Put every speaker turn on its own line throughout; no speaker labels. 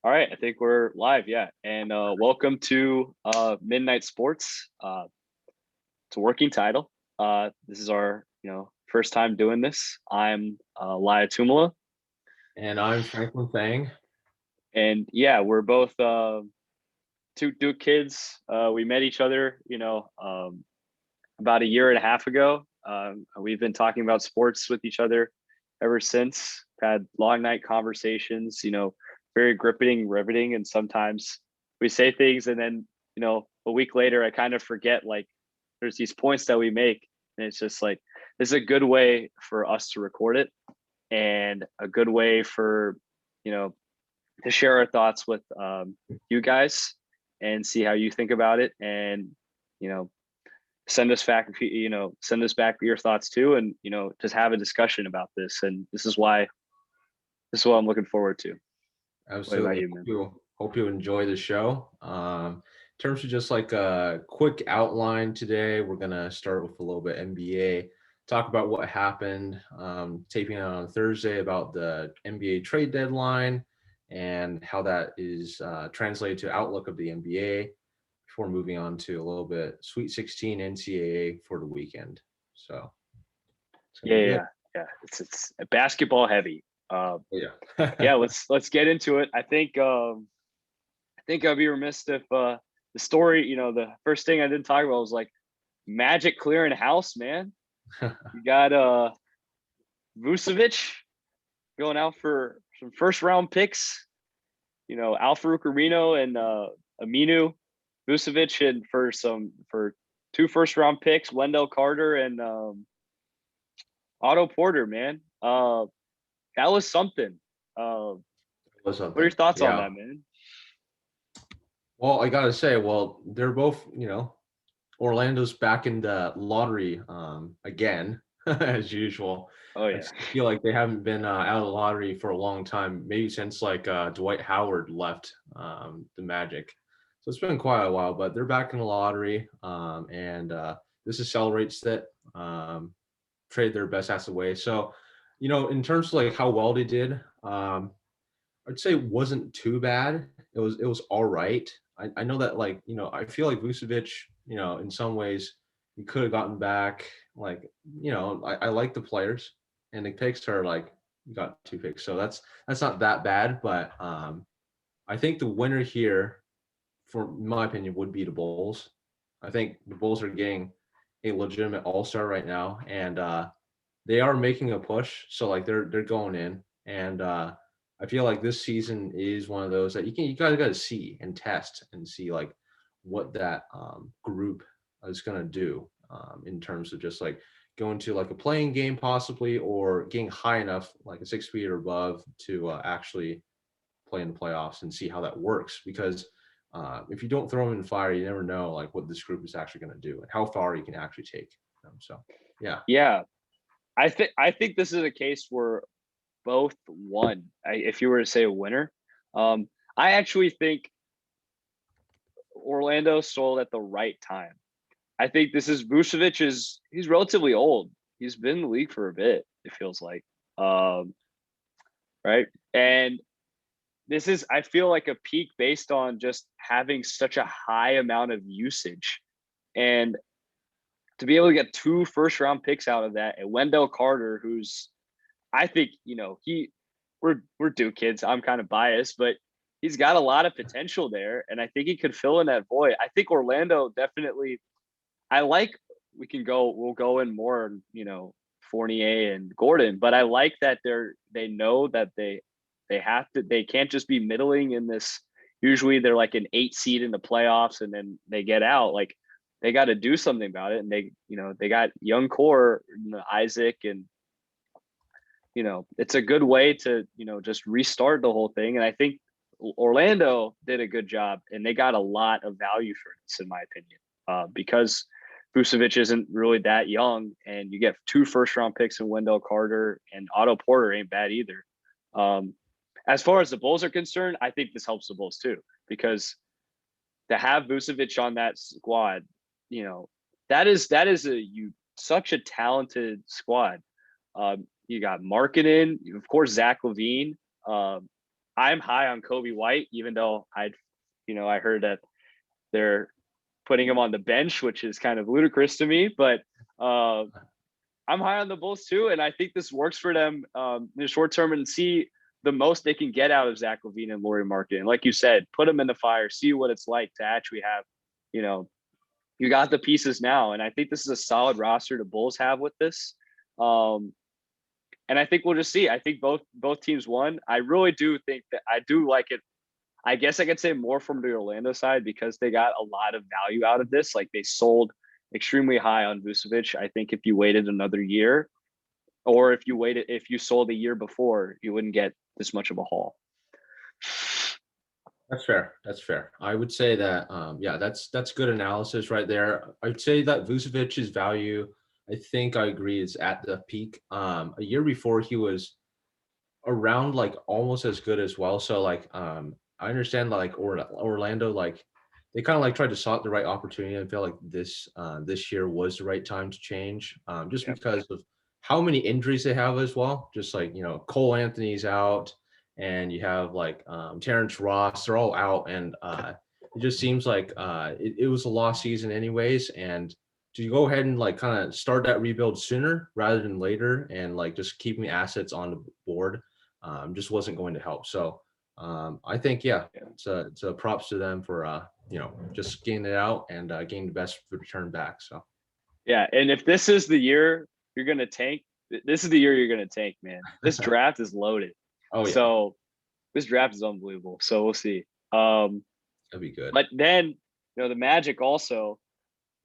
All right, I think we're live, yeah. And welcome to Midnight Sports. It's a working title. This is our, first time doing this. I'm Laya,
And I'm Franklin Fang.
and yeah, we're both two Duke kids. We met each other, about a year and a half ago. We've been talking about sports with each other ever since. Had long night conversations, very gripping, riveting, and sometimes we say things and then, a week later I kind of forget like there's these points that we make, and it's just like this is a good way for us to record it and a good way for you know to share our thoughts with you guys and see how you think about it and you know send us back send us back your thoughts too, and just have a discussion about this. And this is what I'm looking forward to. What about
Absolutely.
you,
Hope
man?
you, hope you enjoy the show. In terms of just like a quick outline today, we're going to start with a little bit NBA, talk about what happened, taping out on Thursday about the NBA trade deadline and how that is translated to outlook of the NBA before moving on to a little bit Sweet 16 NCAA for the weekend. So it's going
Yeah,
to be
yeah,
good.
yeah. Yeah. It's basketball heavy.
Yeah.
Yeah, let's get into it. I think I'd be remiss if the story, the first thing I didn't talk about was like Magic clearing house, man. You got Vucevic going out for some first round picks, Al-Farouq Amino and Aminu, Vucevic, and for two first round picks, Wendell Carter and Otto Porter, man. That was something.
Was
What are your
something.
thoughts on
Yeah.
that, man?
Well, I gotta say, they're both, Orlando's back in the lottery again, as usual.
Oh
I
yeah.
just feel like they haven't been out of the lottery for a long time, maybe since like Dwight Howard left the Magic. So it's been quite a while, but they're back in the lottery, and this accelerates that trade their best assets away. So, in terms of like how well they did, I'd say it wasn't too bad. It was all right. I know that like, I feel like Vucevic, in some ways he could have gotten back like, I like the players and the picks are like you got two picks. So that's not that bad. But I think the winner here, for my opinion, would be the Bulls. I think the Bulls are getting a legitimate all-star right now, and they are making a push. So like they're going in, and I feel like this season is one of those that you guys got to see and test and see like what that group is gonna do in terms of just like going to like a playing game possibly or getting high enough like a 6 feet or above to actually play in the playoffs and see how that works because if you don't throw them in the fire, you never know like what this group is actually going to do and how far you can actually take them. So, yeah.
Yeah. I think this is a case where both won. If you were to say a winner, I actually think Orlando sold at the right time. I think this is Vucevic he's relatively old. He's been in the league for a bit, it feels like. Um, right. And this is, I feel like, a peak based on just having such a high amount of usage. And to be able to get two first round picks out of that, and Wendell Carter, who's I think, we're Duke kids. I'm kind of biased, but he's got a lot of potential there. And I think he could fill in that void. I think Orlando definitely I like we'll go in more, Fournier and Gordon, but I like that they know that they can't just be middling in this. Usually they're like an 8 seed in the playoffs and then they get out. Like they got to do something about it. And they got young core, Isaac, and it's a good way to, just restart the whole thing. And I think Orlando did a good job and they got a lot of value for this, in my opinion, because Vucevic isn't really that young and you get two first round picks in Wendell Carter, and Otto Porter ain't bad either. Um, as far as the Bulls are concerned, I think this helps the Bulls too, because to have Vucevic on that squad, you know, that is such a talented squad. You got Markkinen, of course, Zach LaVine. I'm high on Kobe White, even though I heard that they're putting him on the bench, which is kind of ludicrous to me. But I'm high on the Bulls too, and I think this works for them in the short term and see the most they can get out of Zach LaVine and Lauri Markkanen. And like you said, put them in the fire, see what it's like to actually have, you know, you got the pieces now, and I think this is a solid roster the Bulls have with this. And I think we'll just see. I think both teams won. I really do think that I do like it. I guess I could say more from the Orlando side because they got a lot of value out of this. Like they sold extremely high on Vucevic. I think if you waited another year, or if you sold a year before, you wouldn't get this much of a haul.
That's fair. That's fair. I would say that, yeah, that's good analysis right there. I'd say that Vucevic's value, I think I agree, is at the peak. A year before he was around like almost as good as well. So like, I understand that like Orlando, like they kind of like tried to sought the right opportunity and feel like this year was the right time to change, just
Yep.
because of how many injuries they have as well. Just like, Cole Anthony's out, and you have like Terrence Ross, they're all out, and it just seems like it was a lost season anyways. And to go ahead and like kind of start that rebuild sooner rather than later, and like just keeping assets on the board just wasn't going to help. So I think, yeah, it's a props to them for just getting it out and getting the best return back. So
Yeah, and if this is the year you're gonna tank, this is the year you're gonna tank, man. This draft is loaded.
oh yeah,
So this draft is unbelievable. So we'll see. Um,
that'd be good.
but then the Magic also,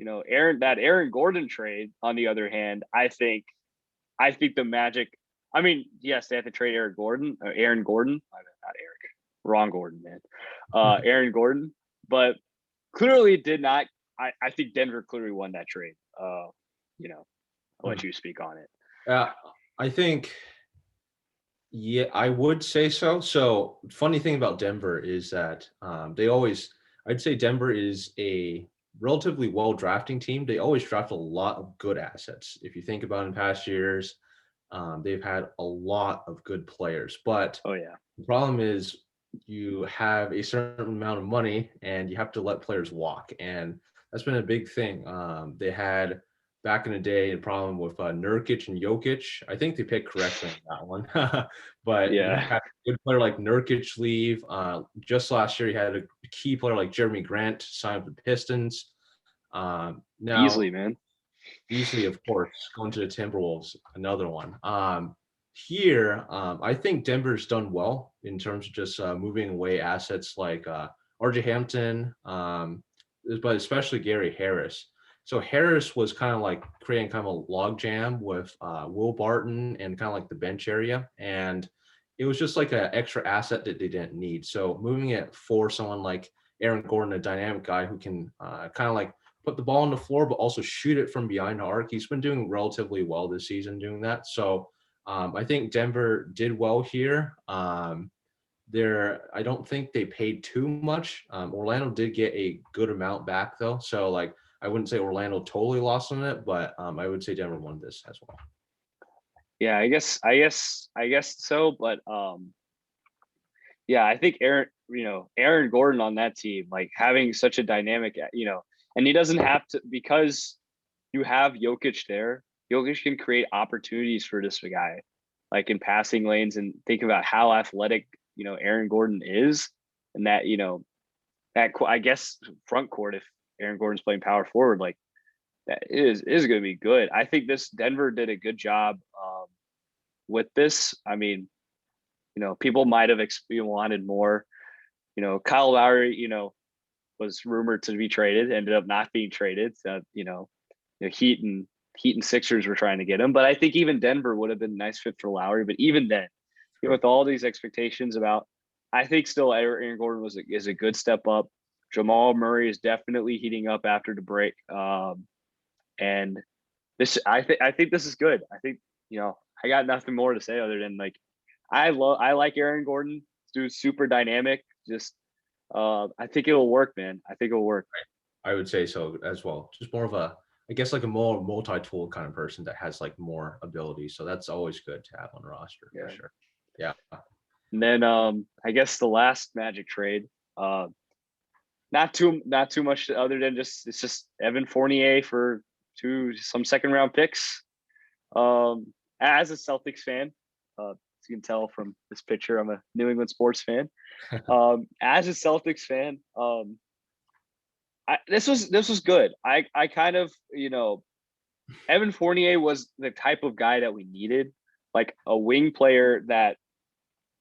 Aaron Gordon trade. On the other hand, I think the Magic. I mean, yes, they have to trade Aaron Gordon. Not Eric. Wrong Gordon, man. Aaron Gordon, but clearly did not. I think Denver clearly won that trade. I'll let you speak on it.
I think, yeah, I would say so. So funny thing about Denver is that I'd say Denver is a relatively well drafting team. They always draft a lot of good assets. If you think about in past years, they've had a lot of good players. But
Oh yeah,
the problem is you have a certain amount of money and you have to let players walk. And that's been a big thing. They had back in the day a problem with Nurkic and Jokic. I think they picked correctly on that one. But you
yeah,
had a good player like Nurkic leave. Just last year, you had a key player like Jeremy Grant sign with the Pistons. Now,
easily, man.
Beasley, of course, going to the Timberwolves, another one. Here, I think Denver's done well in terms of just moving away assets like RJ Hampton, but especially Gary Harris. So Harris was kind of like creating kind of a log jam with Will Barton and kind of like the bench area. And it was just like an extra asset that they didn't need. So moving it for someone like Aaron Gordon, a dynamic guy who can kind of like put the ball on the floor, but also shoot it from behind the arc. He's been doing relatively well this season doing that. So I think Denver did well here. I don't think they paid too much. Orlando did get a good amount back though. So like, I wouldn't say Orlando totally lost on it, but I would say Denver won this as well.
Yeah, I guess so. But yeah, I think Aaron Gordon on that team, like having such a dynamic, and he doesn't have to because you have Jokic there. Jokic can create opportunities for this guy, like in passing lanes, and think about how athletic Aaron Gordon is, and that that I guess front court if Aaron Gordon's playing power forward, like that is going to be good. I think this Denver did a good job with this. I mean, people might have wanted more. Kyle Lowry, was rumored to be traded, ended up not being traded. The Heat and Sixers were trying to get him, but I think even Denver would have been a nice fit for Lowry. But even then,
Sure.
with all these expectations about, I think still Aaron Gordon is a good step up. Jamal Murray is definitely heating up after the break, and I think this is good. I think I got nothing more to say other than like I like Aaron Gordon. Dude's super dynamic. Just I think it'll work, man. I think it'll work.
I would say so as well. Just more of I guess like a more multi-tool kind of person that has like more ability. So that's always good to have on the roster for
Yeah.
sure. Yeah.
And then I guess the last Magic trade, not too much other than it's just Evan Fournier for some second round picks. As a Celtics fan, as you can tell from this picture, I'm a New England sports fan. As a Celtics fan, this was good. I kind of, Evan Fournier was the type of guy that we needed, like a wing player that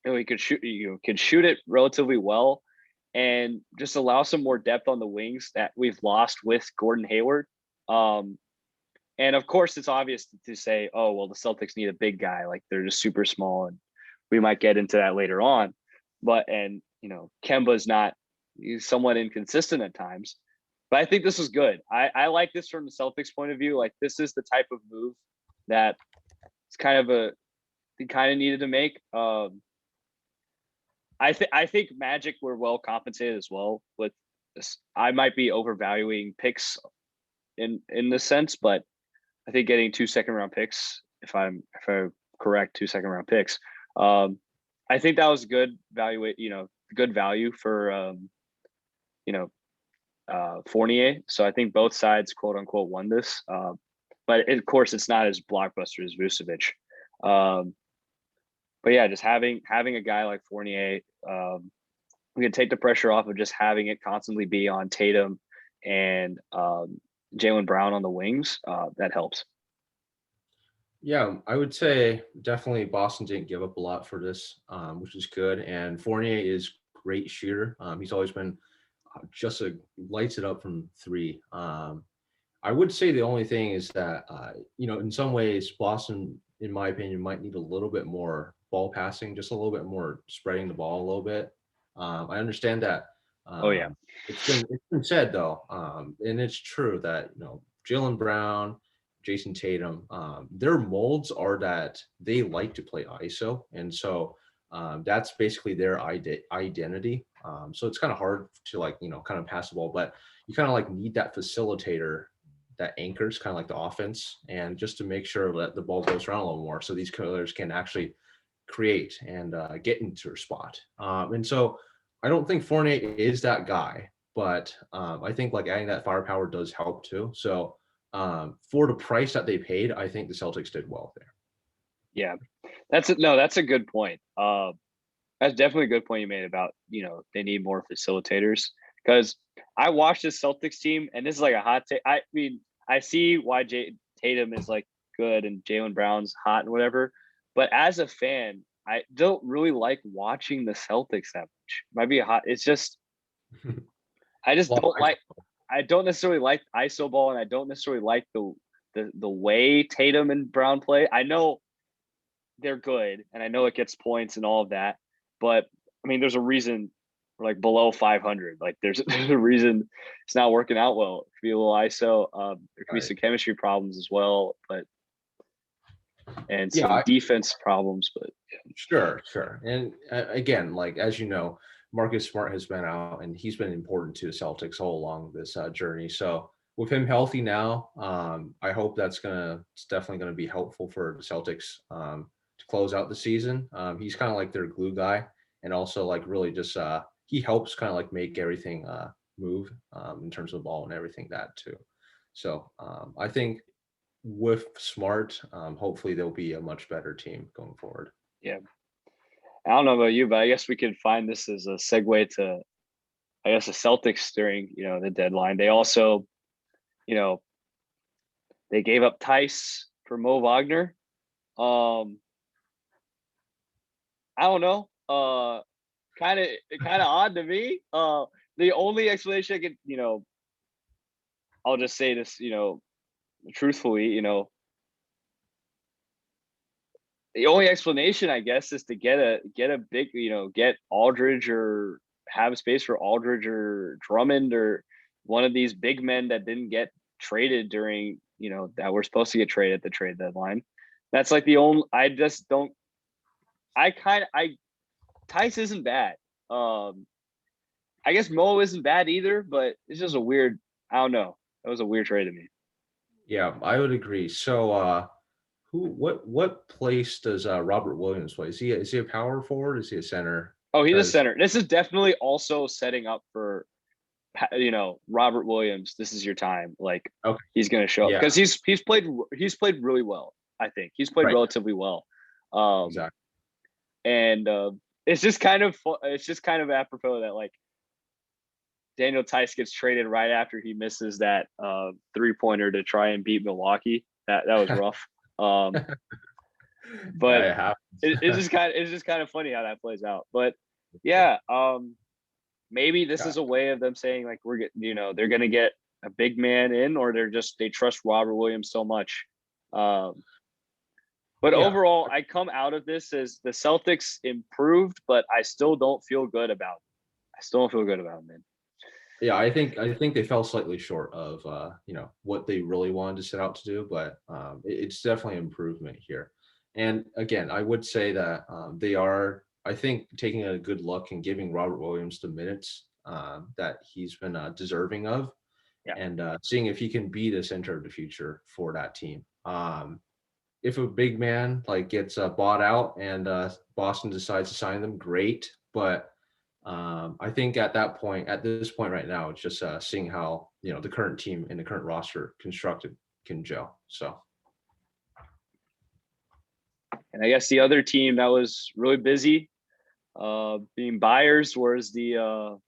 he could shoot it relatively well, and just allow some more depth on the wings that we've lost with Gordon Hayward. And of course, it's obvious to say, oh well, the Celtics need a big guy, like they're just super small, and we might get into that later on. But Kemba's not, he's somewhat inconsistent at times. But I think this was good. I like this from the Celtics point of view. Like this is the type of move that it's they kind of needed to make. I think Magic were well compensated as well with this. I might be overvaluing picks in this sense, but I think getting 2 second round picks, if I'm correct, 2 second round picks, I think that was good good value for Fournier. So I think both sides, quote unquote, won this. But of course, it's not as blockbuster as Vucevic. But yeah, just having a guy like Fournier, we can take the pressure off of just having it constantly be on Tatum and Jaylen Brown on the wings. That helps.
Yeah, I would say definitely Boston didn't give up a lot for this, which is good. And Fournier is great shooter. He's always been just lights it up from three. I would say the only thing is that in some ways Boston, in my opinion, might need a little bit more ball passing, just a little bit more spreading the ball a little bit. I understand that.
Oh yeah,
It's been said though, and it's true that Jaylen Brown, Jason Tatum, their molds are that they like to play ISO, and so that's basically their identity. So it's kind of hard to kind of pass the ball, but you kind of need that facilitator that anchors kind of like the offense, and just to make sure that the ball goes around a little more, so these players can actually create and get into a spot. And so I don't think Fournier is that guy, but I think adding that firepower does help too. So for the price that they paid, I think the Celtics did well there.
Yeah, that's a good point. That's definitely a good point you made about they need more facilitators, because I watched this Celtics team, and this is like a hot take. I mean, I see why Tatum is good and Jaylen Brown's hot and whatever, but as a fan, I don't really like watching the Celtics that much. Might be hot. It's just I just don't like. I don't necessarily like ISO ball, and I don't necessarily like the way Tatum and Brown play. I know they're good, and I know it gets points and all of that, but I mean, there's a reason we're below 500. There's a reason it's not working out well. It could be a little ISO. There could be some chemistry problems as well, and some defense problems. But
Sure. And again, as you know, Marcus Smart has been out, and he's been important to the Celtics all along this journey. So with him healthy now, I hope it's definitely going to be helpful for the Celtics to close out the season. He's kind of their glue guy, and also really just he helps kind of make everything move in terms of the ball and everything that too. So I think with Smart, hopefully there'll be a much better team going forward.
Yeah. I don't know about you, but I guess we could find this as a segue to, I guess, the Celtics during, the deadline. They also, they gave up Tice for Mo Wagner. I don't know. Kind of odd to me. The only explanation I could, I'll just say this, truthfully, the only explanation, I guess, is to get a big, get Aldridge, or have space for Aldridge or Drummond, or one of these big men that didn't get traded during, that were supposed to get traded at the trade deadline. That's the only. I just don't. Tice isn't bad. I guess Mo isn't bad either, but it's just a weird. I don't know. That was a weird trade to me.
Yeah, I would agree. So What place does Robert Williams play? Is he a power forward? Is he a center?
Oh, he's a
Because
center. This is definitely also setting up for, Robert Williams. This is your time. Like
okay,
he's going to show up
yeah,
because he's played really well. I think he's played
right,
relatively well. Um,
exactly.
and it's just kind of apropos that like Daniel Tice gets traded right after he misses that 3-pointer to try and beat Milwaukee. That was rough. Um, but
Yeah, it happens.
it's just kind of funny how that plays out. But yeah, maybe this
Yeah,
is a way of them saying like we're getting, they're gonna get a big man in, or they trust Robert Williams so much. Um, but
yeah,
overall, I come out of this as the Celtics improved, but I still don't feel good about. I still don't feel good about them, man.
yeah. I think they fell slightly short of what they really wanted to set out to do, but it's definitely an improvement here. And again, I would say that they are, I think, taking a good look and giving Robert Williams the minutes that he's been deserving of,
Yeah.
and seeing if he can be the center of the future for that team. If a big man like gets bought out and Boston decides to sign them, great. But I think at this point right now, it's just seeing how the current team and the current roster constructed can gel. So
And I guess the other team that was really busy, being buyers, was the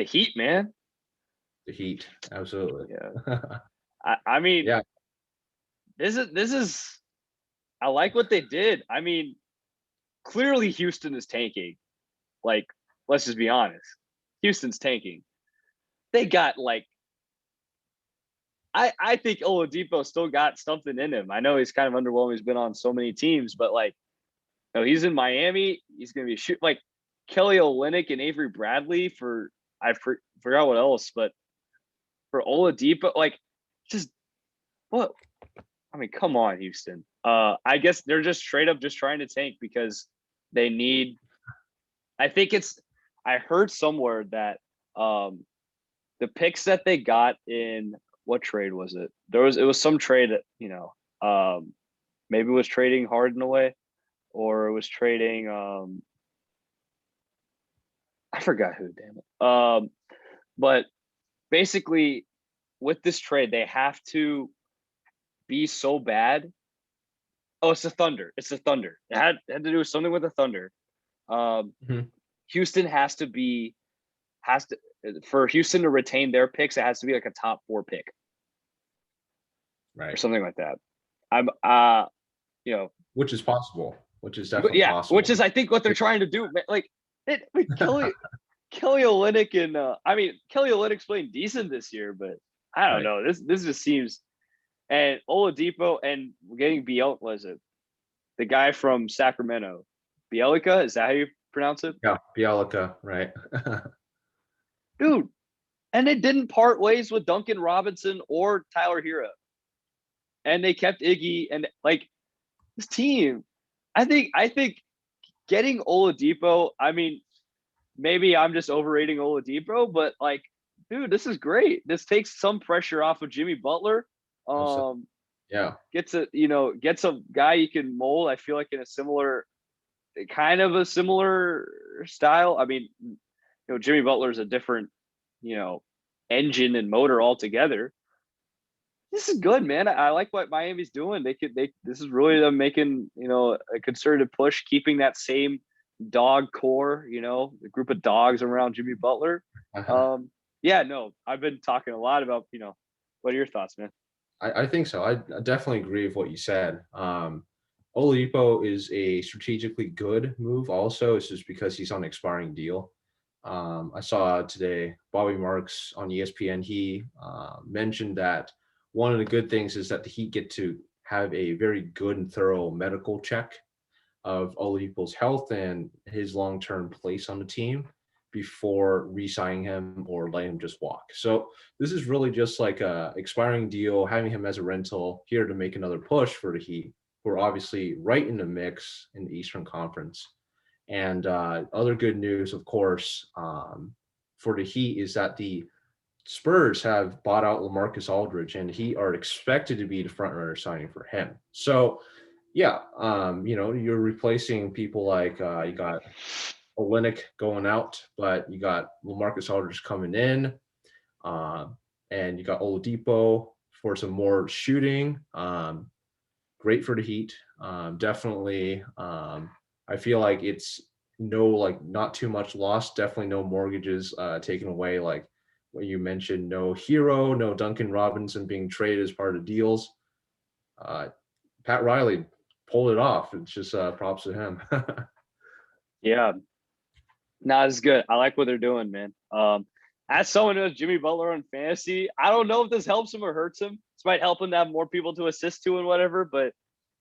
Heat, man.
the Heat, absolutely.
Yeah. I mean,
Yeah,
this is I like what they did. I mean, clearly Houston is tanking. Like, let's just be honest. Houston's tanking. They got like I think Oladipo still got something in him. I know he's kind of underwhelming. He's been on so many teams, but like, he's in Miami. He's gonna be shoot like Kelly Olynyk and Avery Bradley for forgot what else, but for Oladipo, like just what I mean, come on, Houston. I guess they're just straight up just trying to tank because they need. I think it's. I heard somewhere that the picks that they got in what trade was it? It was some trade that maybe it was trading Harden away, or it was trading I forgot who. Damn it. But basically, with this trade, they have to be so bad. Oh, it's the Thunder. It's the Thunder. It had to do with something with the Thunder. Um,
mhm,
Houston has to for Houston to retain their picks. It has to be like a top 4 pick or
right.
something like that. I'm you know,
Which is possible. Which is
but
definitely
yeah, which
possible.
is I think what they're trying to do. Like Kelly Olynyk and Kelly Olynyk's playing decent this year, but I don't
Right.
know. This just seems and Oladipo and getting Biel was it the guy from Sacramento, Bielica? Is that how you pronounce it,
Yeah, Bielica, right.
dude? And they didn't part ways with Duncan Robinson or Tyler Hero, and they kept Iggy and like this team. I think getting Oladipo. I mean, maybe I'm just overrating Oladipo, but like, dude, this is great. This takes some pressure off of Jimmy Butler.
Absolutely.
Um,
Yeah.
gets a guy you can mold. I feel like in a similar kind of a similar style. I mean, Jimmy Butler's a different, you know, engine and motor altogether. This is good, man. I like what Miami's doing. This is really them making, a concerted push, keeping that same dog core, the group of dogs around Jimmy Butler. Um, yeah, no, I've been talking a lot about, what are your thoughts, man?
I think so. I definitely agree with what you said. Oladipo is a strategically good move. Also, it's just because he's on an expiring deal. I saw today Bobby Marks on ESPN. He mentioned that one of the good things is that the Heat get to have a very good and thorough medical check of Oladipo's health and his long-term place on the team before re-signing him or letting him just walk. So this is really just like a expiring deal, having him as a rental here to make another push for the Heat, who are obviously right in the mix in the Eastern Conference. And other good news, of course, for the Heat is that the Spurs have bought out LaMarcus Aldridge, and he are expected to be the front runner signing for him. So, yeah, you're replacing people like you got Olynyk going out, but you got LaMarcus Aldridge coming in, uh, and you got Oladipo for some more shooting. Great for the Heat. Definitely, I feel like it's not too much loss. Definitely no mortgages taken away. Like what you mentioned, no Hero, no Duncan Robinson being traded as part of deals. Uh, Pat Riley pulled it off. It's just props to him.
Yeah, no, it's good. I like what they're doing, man. As someone who has Jimmy Butler on fantasy, I don't know if this helps him or hurts him. This might help him to have more people to assist to and whatever, but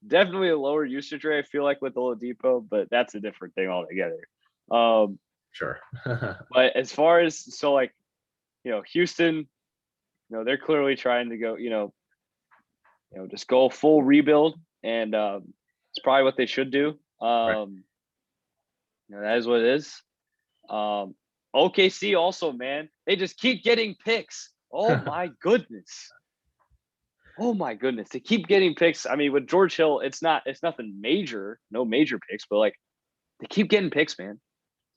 definitely a lower usage rate, I feel like, with Oladipo, but that's a different thing altogether. Um,
Sure.
but as far as like, Houston, they're clearly trying to go, just go full rebuild, and it's probably what they should do.
Right.
That is what it is. OKC also, man, they just keep getting picks. Oh my goodness. Oh my goodness. They keep getting picks. I mean, with George Hill, it's nothing major, no major picks, but like they keep getting picks, man.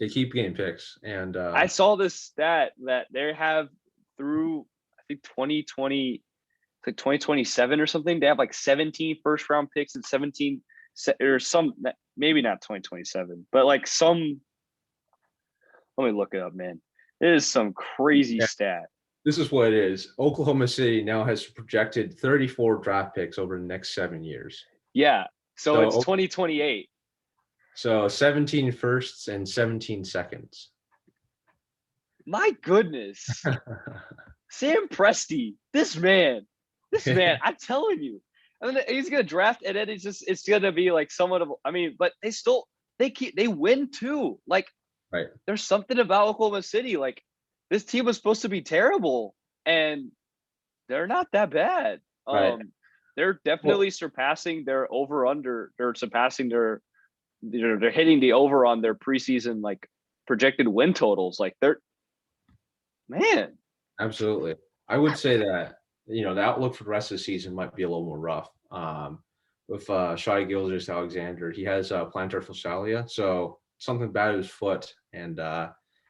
They keep getting picks, and
I saw this stat that they have through, I think, 2020, like 2027 or something. They have like 17 first round picks and 17 or some, maybe not 2027, but like some. Let me look it up, man. It is some crazy
yeah,
stat.
this is what it is. Oklahoma City now has projected 34 draft picks over the next 7 years.
Yeah. So it's
So
2028.
So 17 firsts and 17 seconds.
My goodness. Sam Presti, this man, I'm telling you. I mean, he's gonna draft, and then it's gonna be like somewhat of, I mean, but they win too. Like,
Right.
there's something about Oklahoma City. Like, this team was supposed to be terrible, and they're not that bad.
Right.
They're
Well,
definitely surpassing their over under. They're surpassing they're hitting the over on their preseason like projected win totals. Like, they're, man.
absolutely. I would say that, the outlook for the rest of the season might be a little more rough. With Shai Gilgeous-Alexander, he has plantar fasciitis, so something bad with his foot, and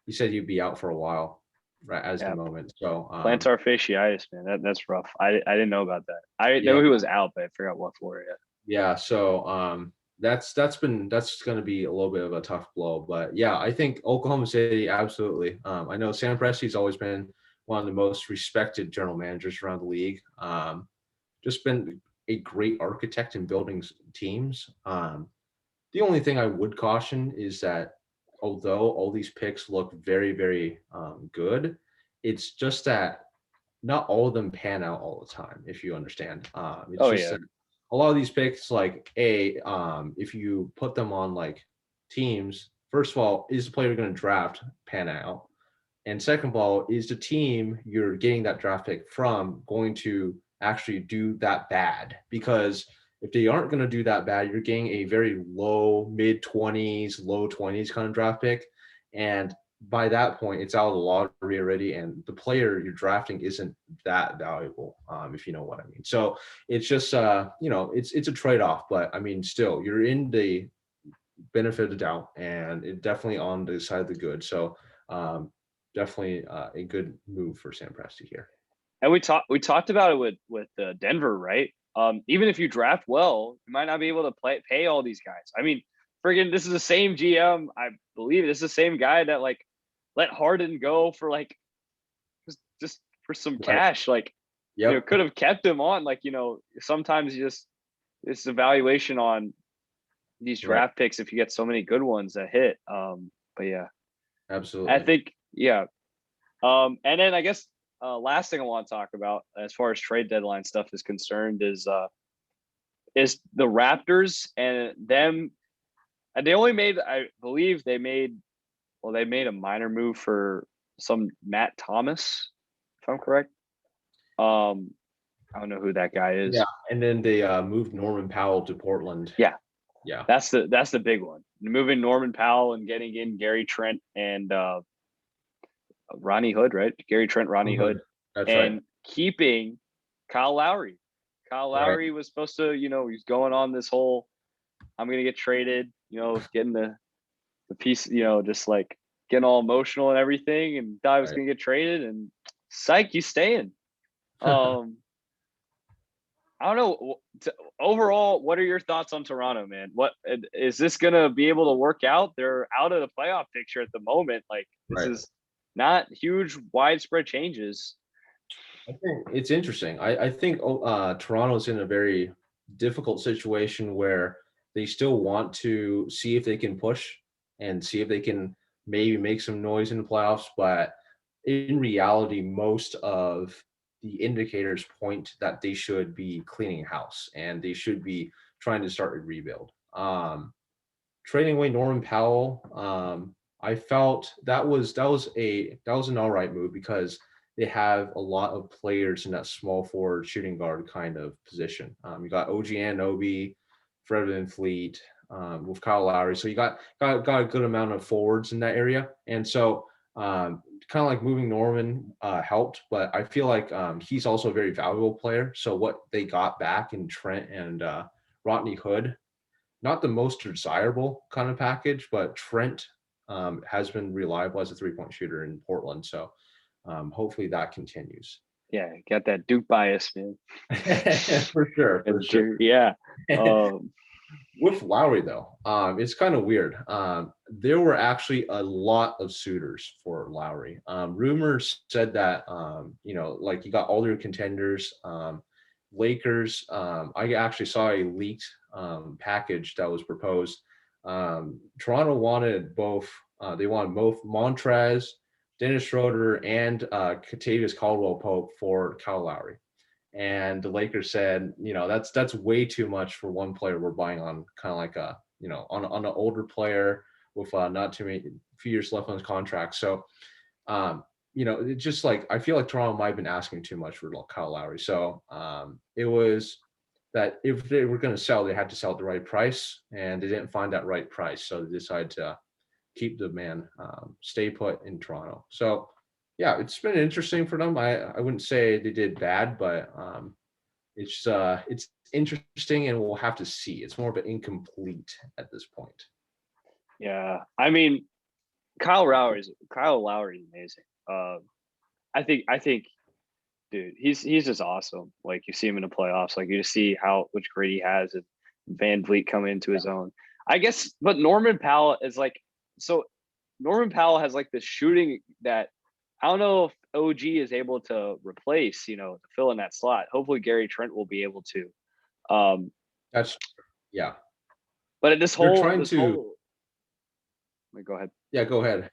he said he'd be out for a while, right as the
Yeah,
moment. So
plantar fasciitis, man. That's rough. I didn't know about that. I
yeah,
know he was out, but I forgot what for it.
yeah. So that's going to be a little bit of a tough blow, but yeah, I think Oklahoma City absolutely. I know Sam Presti's always been one of the most respected general managers around the league. Just been a great architect in building teams. The only thing I would caution is that although all these picks look very, very good, it's just that not all of them pan out all the time, if you understand. It's
Oh
just
yeah,
that a lot of these picks, like if you put them on like teams, first of all, is the player going to draft pan out? And second of all, is the team you're getting that draft pick from going to actually do that bad? Because if they aren't going to do that bad, you're getting a very low, mid-20s, low-20s kind of draft pick. And by that point, it's out of the lottery already, and the player you're drafting isn't that valuable, if you know what I mean. So it's just, it's a trade-off. But, I mean, still, you're in the benefit of the doubt, and it definitely on the side of the good. So definitely a good move for Sam Presti here.
and we talked about it with Denver, right? Even if you draft well, you might not be able to pay all these guys. I mean, friggin', this is the same GM, I believe. This is the same guy that like let Harden go for like just for some
Right.
cash. Like,
Yep.
could have kept him on. Like, sometimes you just, it's evaluation on these
Right.
draft picks if you get so many good ones that hit. But yeah, I
Absolutely.
think, yeah. And then I guess last thing I want to talk about as far as trade deadline stuff is concerned is the Raptors and them. And they only made, I believe they made a minor move for some Matt Thomas, if I'm correct. I don't know who that guy
Yeah.
is.
And then they moved Norman Powell to Portland.
Yeah,
Yeah.
that's the big one. Moving Norman Powell and getting in Gary Trent and Ronnie Hood, right? Gary Trent, Ronnie Hood.
That's right.
and keeping Kyle Lowry. Kyle
Right.
Lowry was supposed to, he's going on this whole I'm gonna get traded, getting the piece, just like getting all emotional and everything, and thought I was
Right.
gonna get traded, and psych, he's staying. Um, I don't know. Overall, what are your thoughts on Toronto, man? What is this gonna be able to work out? They're out of the playoff picture at the moment. Like this
Right.
is not huge, widespread changes.
I think it's interesting. I think Toronto's in a very difficult situation where they still want to see if they can push and see if they can maybe make some noise in the playoffs. But in reality, most of the indicators point that they should be cleaning house and they should be trying to start a rebuild. Trading away Norman Powell, I felt that was an all right move because they have a lot of players in that small forward shooting guard kind of position. You got OG Anunoby, Fred VanVleet, with Kyle Lowry, so you got a good amount of forwards in that area, and so kind of like moving Norman helped, but I feel like he's also a very valuable player. So what they got back in Trent and Rodney Hood, not the most desirable kind of package, but Trent has been reliable as a three-point shooter in Portland. So hopefully that continues.
Yeah, got that Duke bias, man.
For sure, for sure.
Yeah. Um,
With Lowry, though, it's kind of weird. There were actually a lot of suitors for Lowry. Rumors said that, like you got all your contenders, Lakers. I actually saw a leaked package that was proposed. Toronto wanted both. They wanted both Montrez, Dennis Schroeder, and Kentavious Caldwell Pope for Kyle Lowry. And the Lakers said, that's way too much for one player. We're buying on kind of like on an older player with not too many few years left on his contract. So, it's just like I feel like Toronto might have been asking too much for Kyle Lowry. So it was that if they were going to sell, they had to sell at the right price, and they didn't find that right price. So they decided to keep the man, stay put in Toronto. So yeah, it's been interesting for them. I wouldn't say they did bad, but it's interesting, and we'll have to see. It's more of an incomplete at this point.
yeah. I mean, Kyle Lowry is amazing. I think, dude, he's just awesome. Like you see him in the playoffs, like you just see how much grit he has, and Van Vliet coming into his own. I guess, but Norman Powell is like so. Norman Powell has like this shooting that I don't know if OG is able to replace, to fill in that slot. Hopefully, Gary Trent will be able to.
That's yeah.
But this
They're
whole
trying to
go ahead.
yeah. Go ahead.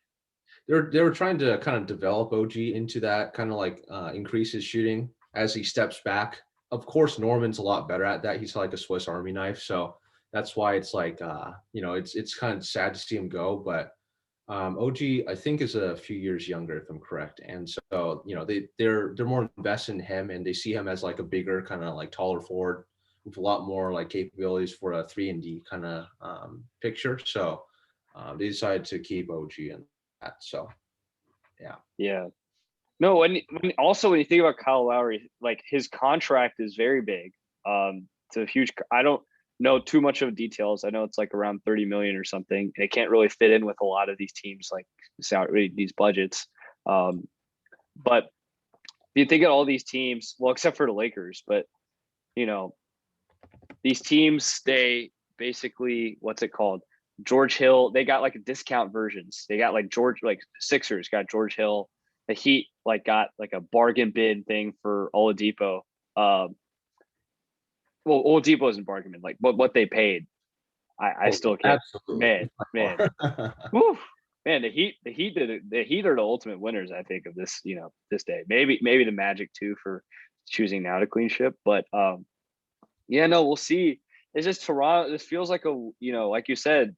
They were trying to kind of develop OG into that kind of like increase his shooting as he steps back. Of course, Norman's a lot better at that. He's like a Swiss Army knife, so that's why it's like it's kind of sad to see him go. But OG, I think, is a few years younger, if I'm correct, and so they're more invested in him, and they see him as like a bigger kind of like taller forward with a lot more like capabilities for a 3-and-D kind of picture. So they decided to keep OG in that. So yeah.
Yeah. No, when you think about Kyle Lowry, like his contract is very big. It's a huge. I don't know too much of details. I know it's like around 30 million or something, and it can't really fit in with a lot of these teams like these budgets. But if you think of all these teams, well, except for the Lakers, but you know these teams, they basically what's it called? George Hill. They got like discount versions. They got like Sixers got George Hill. The Heat like got like a bargain bid thing for Oladipo. Well, Oladipo isn't bargain bin, like what they paid. I
Oh,
still can't.
absolutely.
Man, whew, man. The Heat are the ultimate winners. I think of this, this day. Maybe the Magic too for choosing now to clean ship. But yeah, no, we'll see. It's just Toronto. This feels like like you said,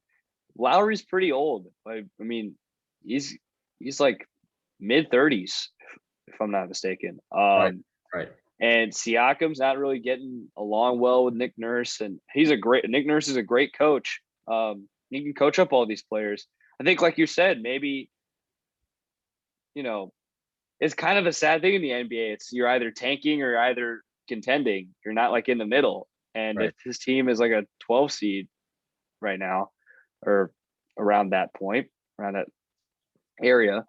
Lowry's pretty old. I mean, he's like mid-30s, if I'm not mistaken.
Right. Right.
And Siakam's not really getting along well with Nick Nurse, and Nick Nurse is a great coach. He can coach up all these players. I think, like you said, maybe, it's kind of a sad thing in the NBA. It's you're either tanking or you're either contending. You're not like in the middle. And
Right.
if his team is like a 12 seed right now, or around that point, around that area,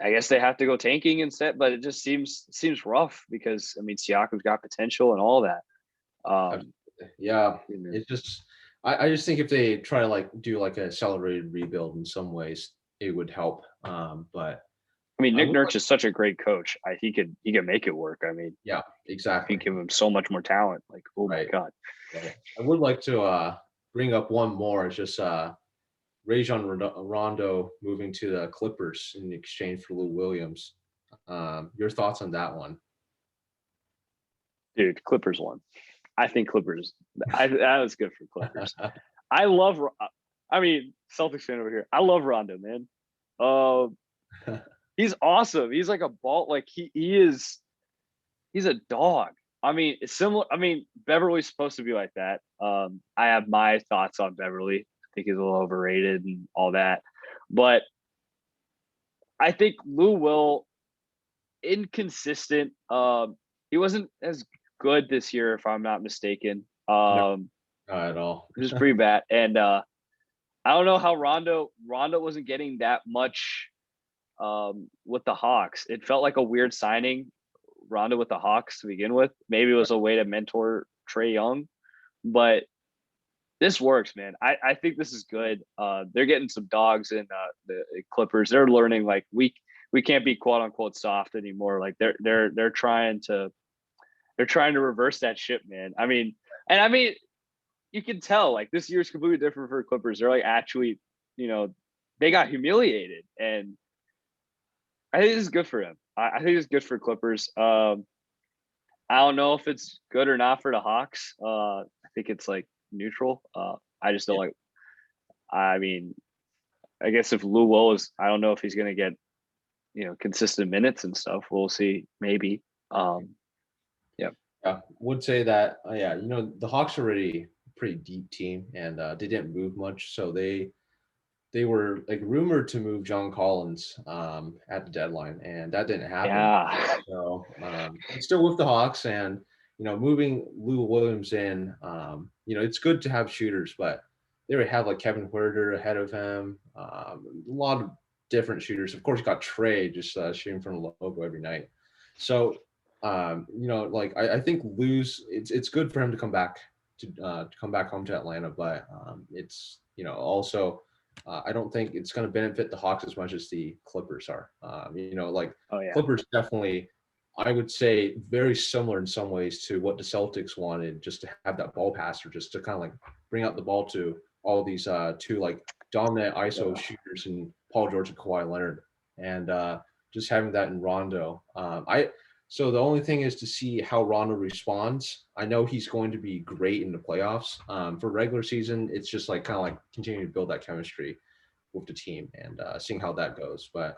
I guess they have to go tanking instead. But it just seems rough because I mean Siakam's got potential and all that. Um,
Yeah,
you know,
it's just I just think if they try to like do like a accelerated rebuild in some ways, it would help. But
I mean
I
Nick
would
Nurse
like,
is such a great coach. He could make it work. I mean,
yeah,
you
exactly.
give him so much more talent. Like, oh my
Right.
god.
Right. I would like to bring up one more. It's just Rajon Rondo moving to the Clippers in exchange for Lou Williams. Your thoughts on that one?
Dude, Clippers won. I think Clippers. That was good for Clippers. I love. I mean, Celtics fan over here. I love Rondo, man. Uh, he's awesome. He's like a ball. Like he is. He's a dog. I mean, it's similar. I mean, Beverly's supposed to be like that. I have my thoughts on Beverly. I think he's a little overrated and all that, but I think Lou Will inconsistent. He wasn't as good this year, if I'm not mistaken.
No, not at all.
It was pretty bad, and I don't know how Rondo wasn't getting that much with the Hawks. It felt like a weird signing, Rondo with the Hawks to begin with. Maybe it was a way to mentor Trey Young, but this works, man. I think this is good. They're getting some dogs in the Clippers. They're learning like we can't be quote unquote soft anymore. Like they're trying to reverse that ship, man. I mean, you can tell like this year's completely different for Clippers. They're like actually, you know, they got humiliated, and I think this is good for them. I think it's good for Clippers. I don't know if it's good or not for the Hawks. I think it's like neutral. I just don't
Yeah,
like. I mean, I guess if Lou Will is, I don't know if he's going to get consistent minutes and stuff. We'll see. Maybe. Yeah.
yeah. Would say that. Yeah, the Hawks are already a pretty deep team, and they didn't move much, so they were like rumored to move John Collins at the deadline, and that didn't happen.
Yeah.
So he's still with the Hawks, and moving Lou Williams in, it's good to have shooters, but they already have like Kevin Huerter ahead of him, a lot of different shooters. Of course, you got Trey just shooting from the logo every night. So like I think Lou's it's good for him to come back home to Atlanta, but it's also. I don't think it's going to benefit the Hawks as much as the Clippers are. Like
Oh yeah.
Clippers definitely, I would say, very similar in some ways to what the Celtics wanted, just to have that ball passer, just to kind of like bring out the ball to all these two like dominant ISO
Yeah.
shooters in Paul George and Kawhi Leonard, and just having that in Rondo. So the only thing is to see how Rondo responds. I know he's going to be great in the playoffs. For regular season, it's just like kind of like continuing to build that chemistry with the team and seeing how that goes. But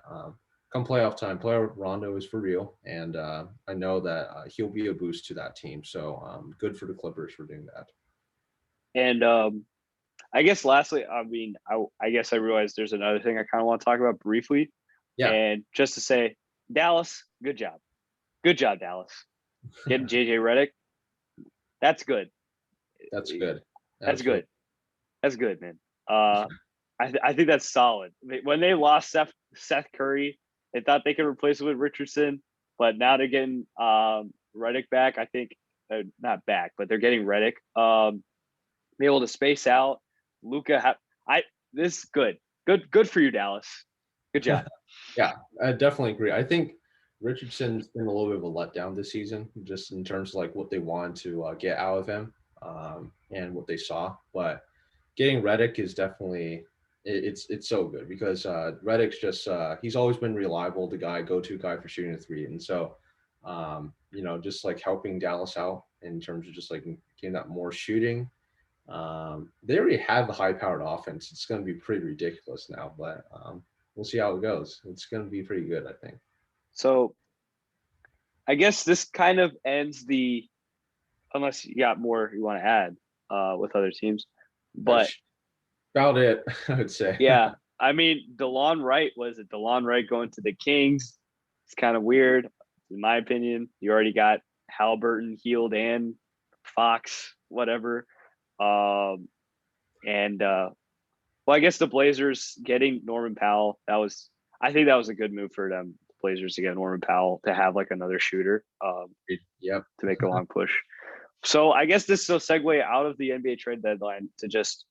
come playoff time, playoff Rondo is for real, and I know that he'll be a boost to that team. So good for the Clippers for doing that.
And I guess lastly, I mean, I guess I realized there's another thing I kind of want to talk about briefly,
Yeah,
and just to say, Dallas, good job, Dallas, getting JJ Redick. That's good.
that's good.
That's
Absolutely.
good. That's good, man. I think that's solid. When they lost Seth Curry, they thought they could replace him with Richardson, but now they're getting Redick back. I think not back, but they're getting Redick. Be able to space out. Luca, this is good. Good for you, Dallas. Good job.
Yeah, I definitely agree. I think Richardson's been a little bit of a letdown this season, just in terms of like what they wanted to get out of him and what they saw. But getting Reddick is definitely it's so good because Reddick's just he's always been reliable, the go-to guy for shooting a three, and so just like helping Dallas out in terms of just like getting that more shooting. They already have the high-powered offense. It's going to be pretty ridiculous now, but we'll see how it goes. It's going to be pretty good, I think.
So I guess this kind of ends the unless you got more you want to add with other teams. But
That's about it, I would say.
yeah, I mean DeLon Wright was it DeLon Wright going to the Kings? It's kind of weird, in my opinion. You already got Halliburton healed and Fox, whatever. Um, and well, I guess the Blazers getting Norman Powell, I think that was a good move for them, the Blazers, to get Norman Powell to have like another shooter
Yep.
to make a long push. So I guess this will segue out of the NBA trade deadline to just,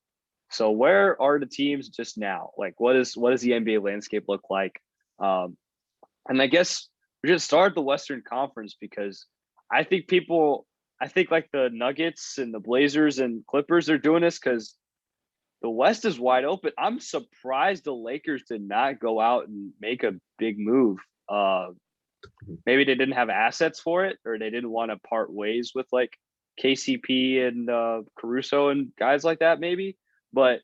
so where are the teams just now? Like, what does the NBA landscape look like? And I guess we should start the Western Conference, because I think like the Nuggets and the Blazers and Clippers are doing this because the West is wide open. I'm surprised the Lakers did not go out and make a big move. Maybe they didn't have assets for it, or they didn't want to part ways with like KCP and Caruso and guys like that, maybe. But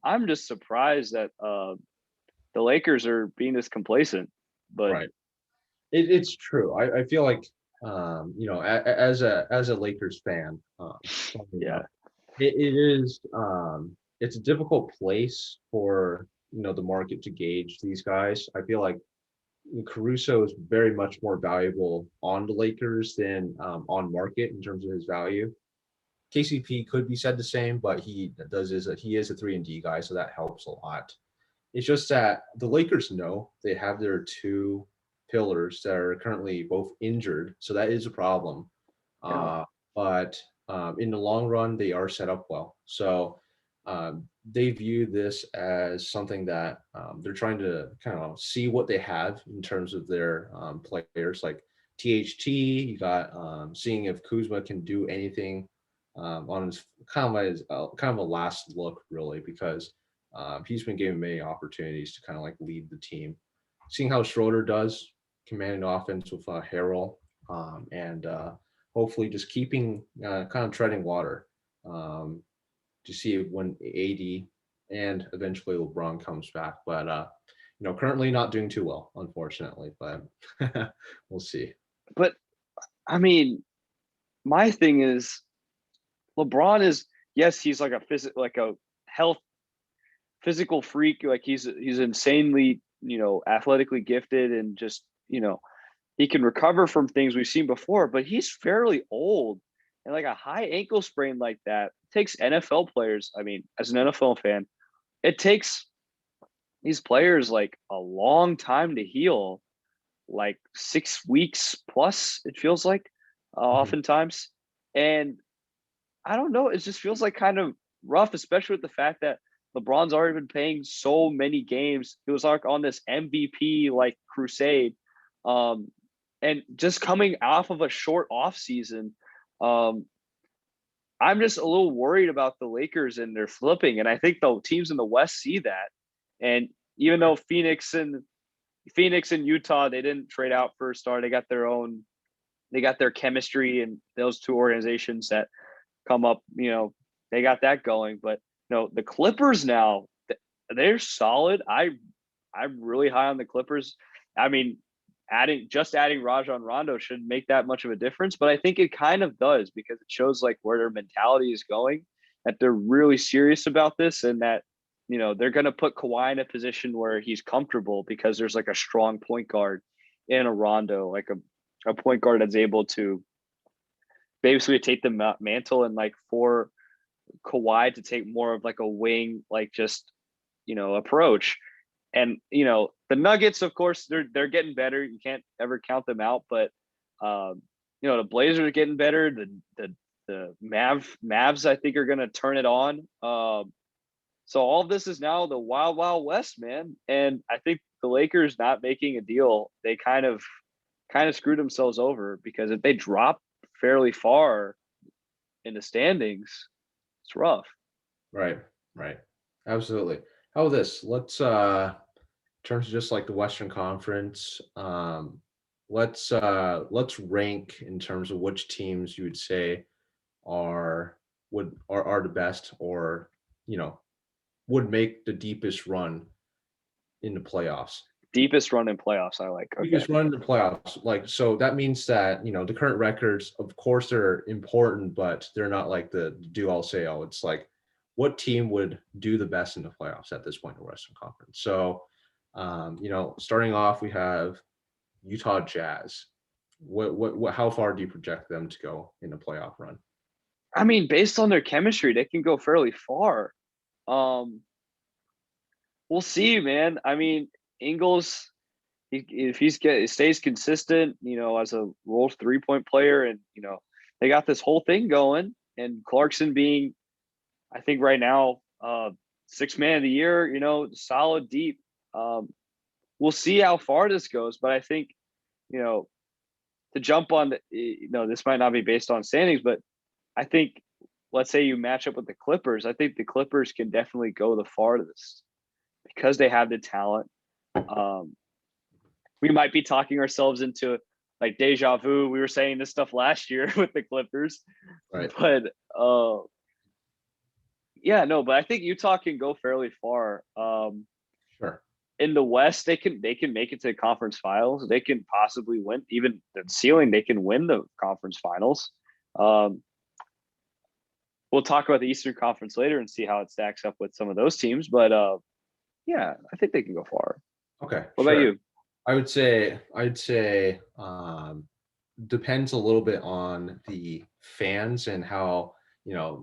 I'm just surprised that the Lakers are being this complacent. But
Right. It's true. I feel like as a Lakers fan,
yeah,
it is it's a difficult place for the market to gauge these guys. I feel like Caruso is very much more valuable on the Lakers than on market in terms of his value. KCP could be said the same, but he is a 3-and-D guy, so that helps a lot. It's just that the Lakers know they have their two pillars that are currently both injured, so that is a problem.
yeah,
But in the long run, they are set up well. So they view this as something that they're trying to kind of see what they have in terms of their players, like THT. You got seeing if Kuzma can do anything on his kind of a last look, really, because he's been given many opportunities to kind of like lead the team. Seeing how Schroeder does, commanding offense with Harrell, and hopefully just keeping kind of treading water to see when AD and eventually LeBron comes back. But currently not doing too well, unfortunately. But we'll see.
but I mean, my thing is LeBron is, yes, he's like a health physical freak. Like he's insanely athletically gifted, and just he can recover from things we've seen before. But he's fairly old, and like a high ankle sprain like that takes NFL players. I mean, as an NFL fan, it takes these players like a long time to heal, like 6 weeks plus. It feels like
Mhm.
oftentimes, and I don't know. It just feels like kind of rough, especially with the fact that LeBron's already been playing so many games. He was like on this MVP like crusade, um, and just coming off of a short off season. Um, I'm just a little worried about the Lakers and their flipping, and I think the teams in the West see that. And even though Phoenix and Utah, they didn't trade out for a star. They got their chemistry, and those two organizations that come up, they got that going. But the Clippers now, they're solid. I'm really high on the Clippers. I mean, adding Rajon Rondo shouldn't make that much of a difference, but I think it kind of does, because it shows like where their mentality is going, that they're really serious about this, and that they're going to put Kawhi in a position where he's comfortable, because there's like a strong point guard in a Rondo, like a point guard that's able to basically take the mantle, and like for Kawhi to take more of like a wing, like just approach. And the Nuggets, of course, they're getting better. You can't ever count them out. But the Blazers are getting better. The Mavs, I think, are going to turn it on. So all of this is now the wild, wild west, man. And I think the Lakers not making a deal, they kind of screwed themselves over, because if they drop fairly far in the standings, it's rough.
Right, right, absolutely. How about this? Let's in terms of just like the Western Conference, let's rank in terms of which teams you would say are are the best, or you know would make the deepest run in the playoffs.
Deepest run in playoffs, I like. Okay.
Deepest run in the playoffs. Like, so that means that the current records, of course, they're important, but they're not like the do all say all. It's like what team would do the best in the playoffs at this point in the Western Conference. So, starting off, we have Utah Jazz. What how far do you project them to go in a playoff run?
I mean, based on their chemistry, they can go fairly far. Um, we'll see, man. I mean, Ingles, if stays consistent, as a role 3-point player, and they got this whole thing going, and Clarkson being, I think right now, sixth man of the year, solid deep. We'll see how far this goes, but I think, to jump on this might not be based on standings, but I think, let's say you match up with the Clippers. I think the Clippers can definitely go the farthest because they have the talent. We might be talking ourselves into like deja vu. We were saying this stuff last year with the Clippers,
Right.
but yeah, no, but I think Utah can go fairly far.
Sure.
In the West, they can make it to the conference finals. They can possibly win. Even the ceiling, they can win the conference finals. We'll talk about the Eastern Conference later and see how it stacks up with some of those teams. But yeah, I think they can go far.
Okay.
What
Sure.
about you?
I'd say depends a little bit on the fans and how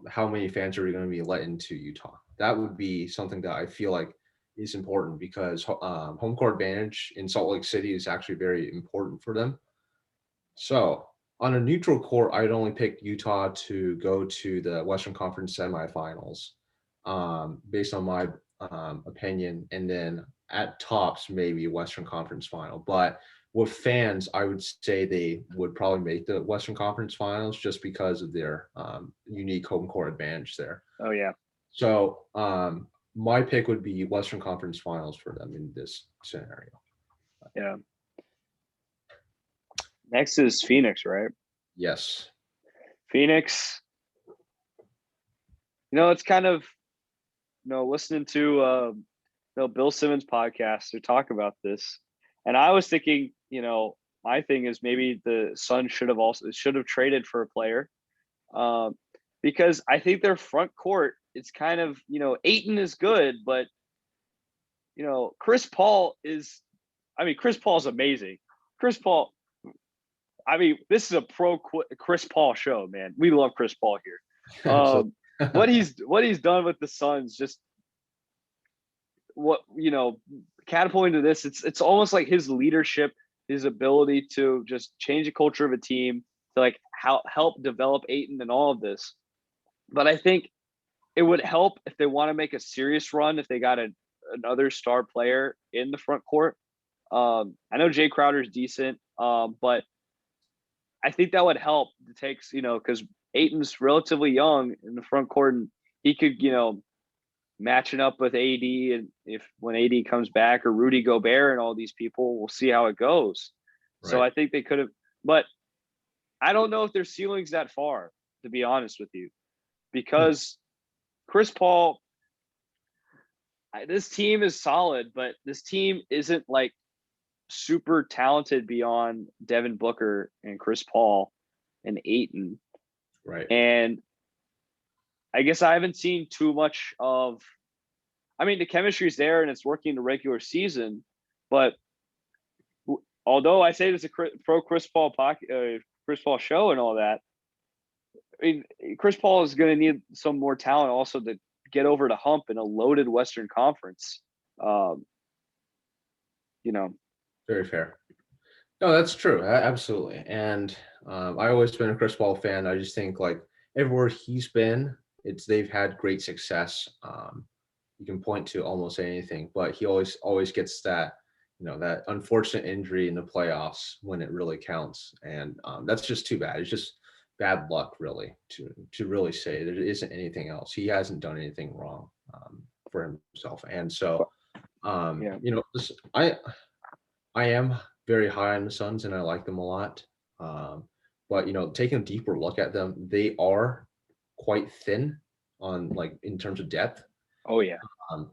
how many fans are going to be let into Utah. That would be something that I feel like is important because home court advantage in Salt Lake City is actually very important for them. So on a neutral court, I'd only pick Utah to go to the Western Conference semifinals, based on my opinion, and then at tops maybe Western Conference final. But with fans, I would say they would probably make the Western Conference finals just because of their unique home court advantage there.
Oh yeah,
So my pick would be Western Conference finals for them in this scenario.
yeah. Next is Phoenix, right?
Yes.
Phoenix. It's kind of listening to Bill Simmons podcast to talk about this, and I was thinking, my thing is maybe the Suns should have traded for a player, because I think their front court, it's kind of, Ayton is good, but Chris Paul is amazing. Chris Paul, this is a pro Chris Paul show, man. We love Chris Paul here.
So
What he's done with the Suns, just catapulting to this. It's almost like his leadership, his ability to just change the culture of a team, to like help develop Ayton and all of this. But I think it would help if they want to make a serious run, if they got another star player in the front court. I know Jay Crowder's decent, but I think that would help. It takes, because Ayton's relatively young in the front court, and he could, matching up with AD, and when AD comes back, or Rudy Gobert and all these people, we'll see how it goes. Right. So I think they could have, but I don't know if their ceiling's that far, to be honest with you, because Chris Paul, this team is solid, but this team isn't like super talented beyond Devin Booker and Chris Paul and Ayton.
Right.
And I guess I haven't seen too much of, the chemistry's there and it's working in the regular season, but although I say this is a pro Chris Paul show and all that, Chris Paul is going to need some more talent also to get over the hump in a loaded Western Conference.
Very fair. No, that's true. Absolutely. And I always been a Chris Paul fan. I just think like everywhere he's been, they've had great success. You can point to almost anything, but he always gets that, that unfortunate injury in the playoffs when it really counts. And that's just too bad. It's just bad luck, really, to really say there isn't anything else. He hasn't done anything wrong for himself. And so, I am very high on the Suns and I like them a lot. But taking a deeper look at them, they are quite thin on in terms of depth.
Oh yeah.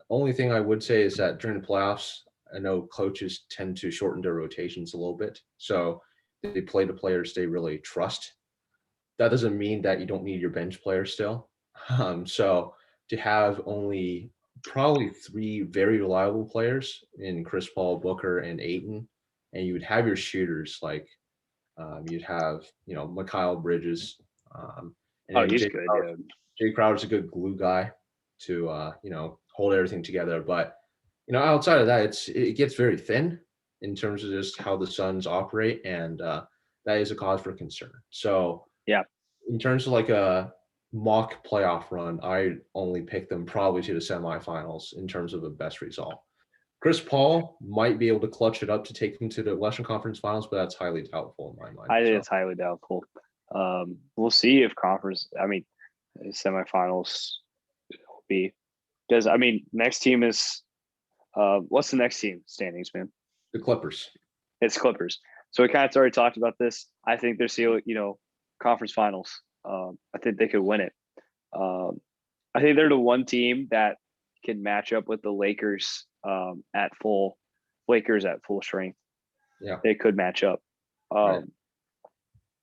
Only thing I would say is that during the playoffs, I know coaches tend to shorten their rotations a little bit. So they play the players they really trust. That doesn't mean that you don't need your bench players still. So to have only probably 3 very reliable players in Chris Paul, Booker, and Ayton, and you would have your shooters like you'd have Mikal Bridges, and
Oh,
then
he's good, dude.
Jay Crowder's a good glue guy to hold everything together. But outside of that, it gets very thin in terms of just how the Suns operate, and that is a cause for concern. So
Yeah.
in terms of like a mock playoff run, I only pick them probably to the semifinals in terms of a best result. Chris Paul might be able to clutch it up to take them to the Western Conference Finals, but that's highly doubtful in my mind.
I think
So
it's highly doubtful. We'll see if conference. I mean, semifinals will be because next team is what's the next team standings, man?
the Clippers.
It's Clippers. So we kind of already talked about this. I think they're still, conference finals. I think they could win it. I think they're the one team that can match up with the Lakers at full strength.
Yeah.
They could match up.
Right.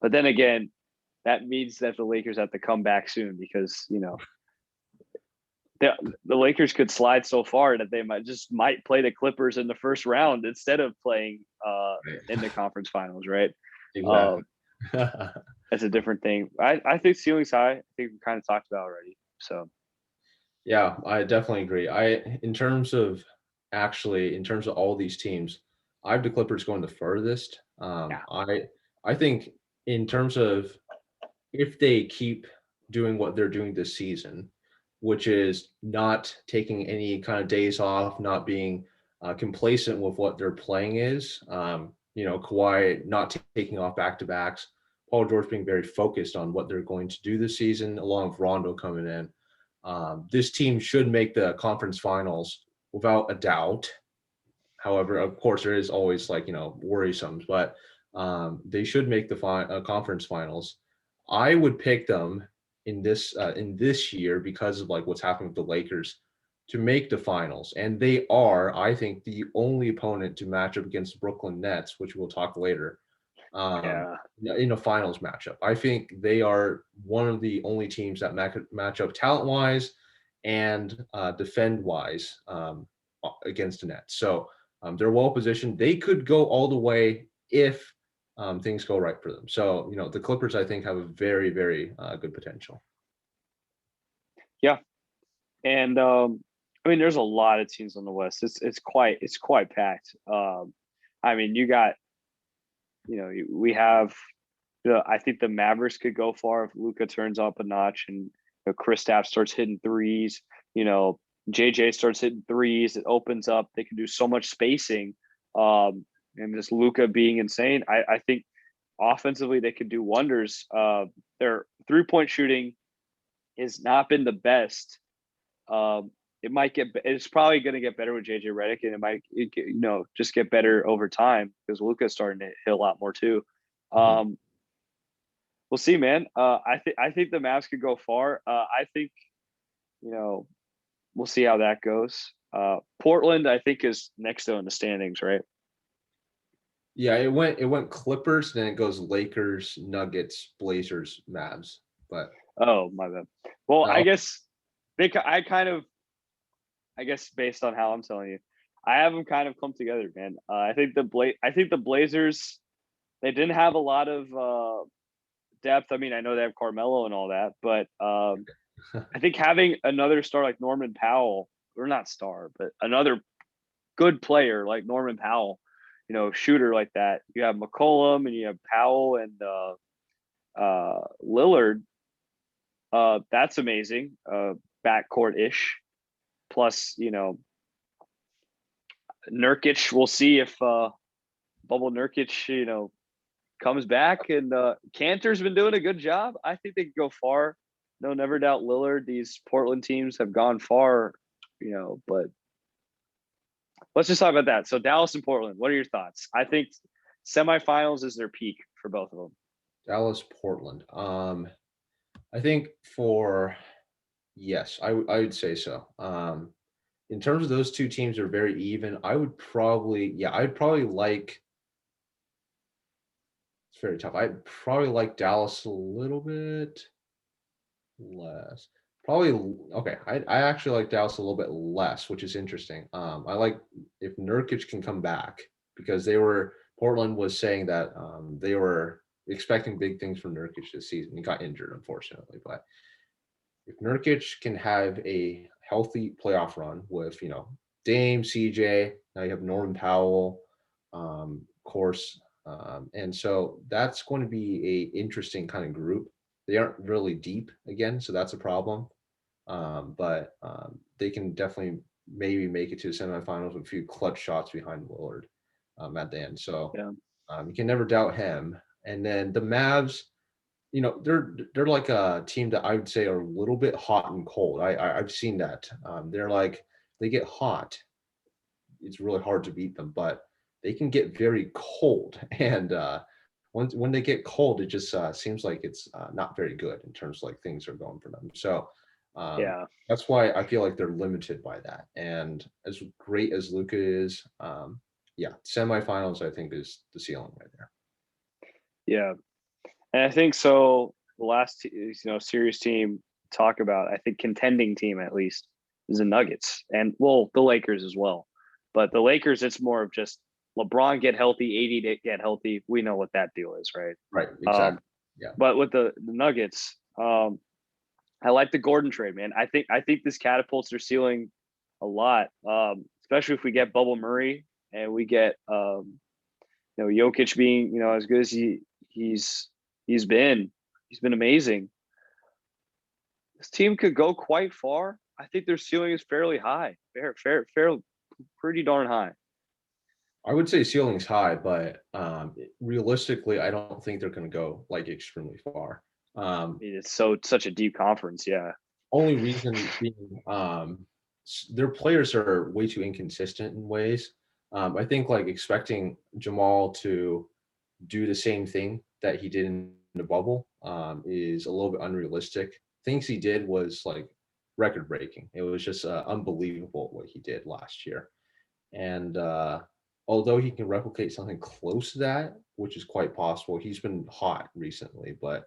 But then again, that means that the Lakers have to come back soon because, the Lakers could slide so far that they might play the Clippers in the first round instead of playing in the conference finals, right?
Exactly.
That's a different thing. I think ceiling's high. I think we kind of talked about already. So
Yeah, I definitely agree. In terms of all these teams, I have the Clippers going the furthest.
yeah,
I think in terms of if they keep doing what they're doing this season, which is not taking any kind of days off, not being complacent with what their playing is. Kawhi not taking off back-to-backs, Paul George being very focused on what they're going to do this season, along with Rondo coming in. This team should make the conference finals without a doubt. However, of course, there is always worrisome, but they should make the conference finals. I would pick them in this year because of what's happening with the Lakers to make the finals, and they are, I think, the only opponent to match up against the Brooklyn Nets, which we'll talk later.
yeah,
In a finals matchup, I think they are one of the only teams that match up talent-wise and defend-wise against the Nets. So they're well positioned. They could go all the way if things go right for them. So the Clippers, I think, have a very, very good potential.
yeah. And there's a lot of teams on the West. It's quite packed. You got, we have. I think the Mavericks could go far if Luka turns up a notch and Kristaps starts hitting threes. JJ starts hitting threes. It opens up. They can do so much spacing. And just Luka being insane. I think offensively they could do wonders. Their 3-point shooting has not been the best. It's probably going to get better with JJ Redick, and it might, just get better over time because Luka's starting to hit a lot more too. We'll see, man. I think the Mavs could go far. I think, we'll see how that goes. Portland, I think, is next though in the standings, right?
Yeah, it went Clippers, then it goes Lakers, Nuggets, Blazers, Mavs. But
oh my bad. Well, I guess based on how I'm telling you, I have them kind of come together, man. I think the Blazers, they didn't have a lot of depth. I know they have Carmelo and all that, but I think having another star like Norman Powell, or not star, but another good player like Norman Powell, shooter like that. You have McCollum and you have Powell and Lillard. That's amazing. Backcourt ish. Plus, Nurkic. We'll see if Bubble Nurkic, comes back, and Cantor's been doing a good job. I think they could go far. No, never doubt Lillard. These Portland teams have gone far, but let's just talk about that. So Dallas and Portland, what are your thoughts? I think semifinals is their peak for both of them.
Dallas, Portland. I think yes, I would say so. In terms of those two teams are very even. I'd probably like. It's very tough. I'd probably like Dallas a little bit less. Probably okay. I actually like Dallas a little bit less, which is interesting. I like if Nurkic can come back because they were Portland was saying that they were expecting big things from Nurkic this season. He got injured, unfortunately, but if Nurkic can have a healthy playoff run with, Dame, CJ, now you have Norman Powell, of course, and so that's going to be a interesting kind of group. They aren't really deep again, so that's a problem. But they can definitely maybe make it to the semifinals with a few clutch shots behind Lillard at the end. So
Yeah.
you can never doubt him. And then the Mavs, they're like a team that I would say are a little bit hot and cold. I've seen that. They're like they get hot. It's really hard to beat them, but they can get very cold. And when they get cold, it just seems like it's not very good in terms of like things are going for them. So
Yeah.
that's why I feel like they're limited by that. And as great as Luka is, yeah, semifinals I think is the ceiling right there.
Yeah. And I think so. The last, serious team talk about, I think contending team at least, is the Nuggets, and the Lakers as well. But the Lakers, it's more of just LeBron get healthy, AD get healthy. We know what that deal is, right?
Right. Exactly. Yeah.
But with the Nuggets, I like the Gordon trade, man. I think this catapults their ceiling a lot, especially if we get Bubble Murray and we get Jokic being as good as he's been. He's been amazing. This team could go quite far. I think their ceiling is fairly high, fair, pretty darn high.
I would say ceiling's high, but realistically, I don't think they're going to go like extremely far.
I mean, it's such a deep conference, yeah.
Only reason being, their players are way too inconsistent in ways. I think like expecting Jamal to do the same thing that he did in the bubble is a little bit unrealistic. Things he did was like record breaking. It was just unbelievable what he did last year. And although he can replicate something close to that, which is quite possible, he's been hot recently. But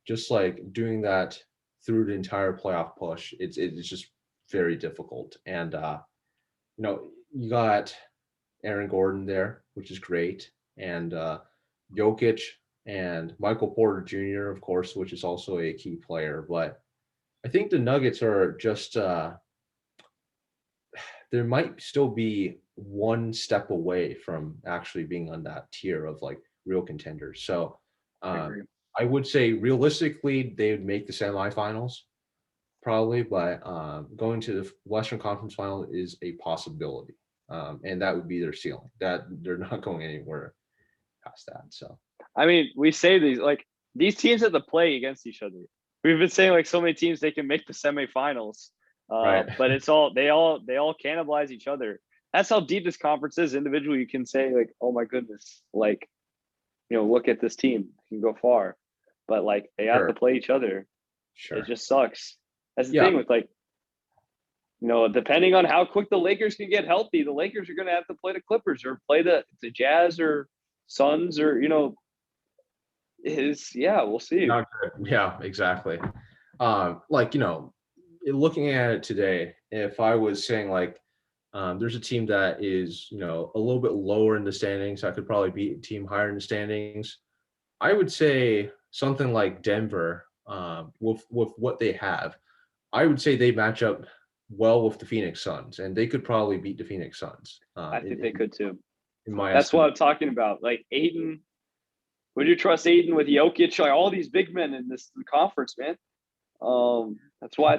just like doing that through the entire playoff push, it's just very difficult. And you got Aaron Gordon there, which is great, and Jokic and Michael Porter Jr., of course, which is also a key player. But I think the Nuggets are just there might still be one step away from actually being on that tier of like real contenders. So I would say realistically they would make the semifinals probably, but going to the Western Conference Final is a possibility, and that would be their ceiling. That they're not going anywhere past that. So
I mean, we say these teams have to play against each other. We've been saying like so many teams they can make the semifinals,
right.
but they all cannibalize each other. That's how deep this conference is. Individually, you can say like, oh my goodness, like look at this team, it can go far, but like they have to play each other.
Sure.
It just sucks. That's the thing with like, depending on how quick the Lakers can get healthy, the Lakers are going to have to play the Clippers or play the Jazz or Suns or we'll see.
Not good. Yeah, exactly. Looking at it today, if I was saying like there's a team that is a little bit lower in the standings, I could probably beat a team higher in the standings. I would say something like Denver, with what they have, I would say they match up well with the Phoenix Suns, and they could probably beat the Phoenix Suns.
I think they could too.
That's
what I'm talking about. Like Aiden, would you trust Aiden with Jokic? Like all these big men in this conference, man. That's why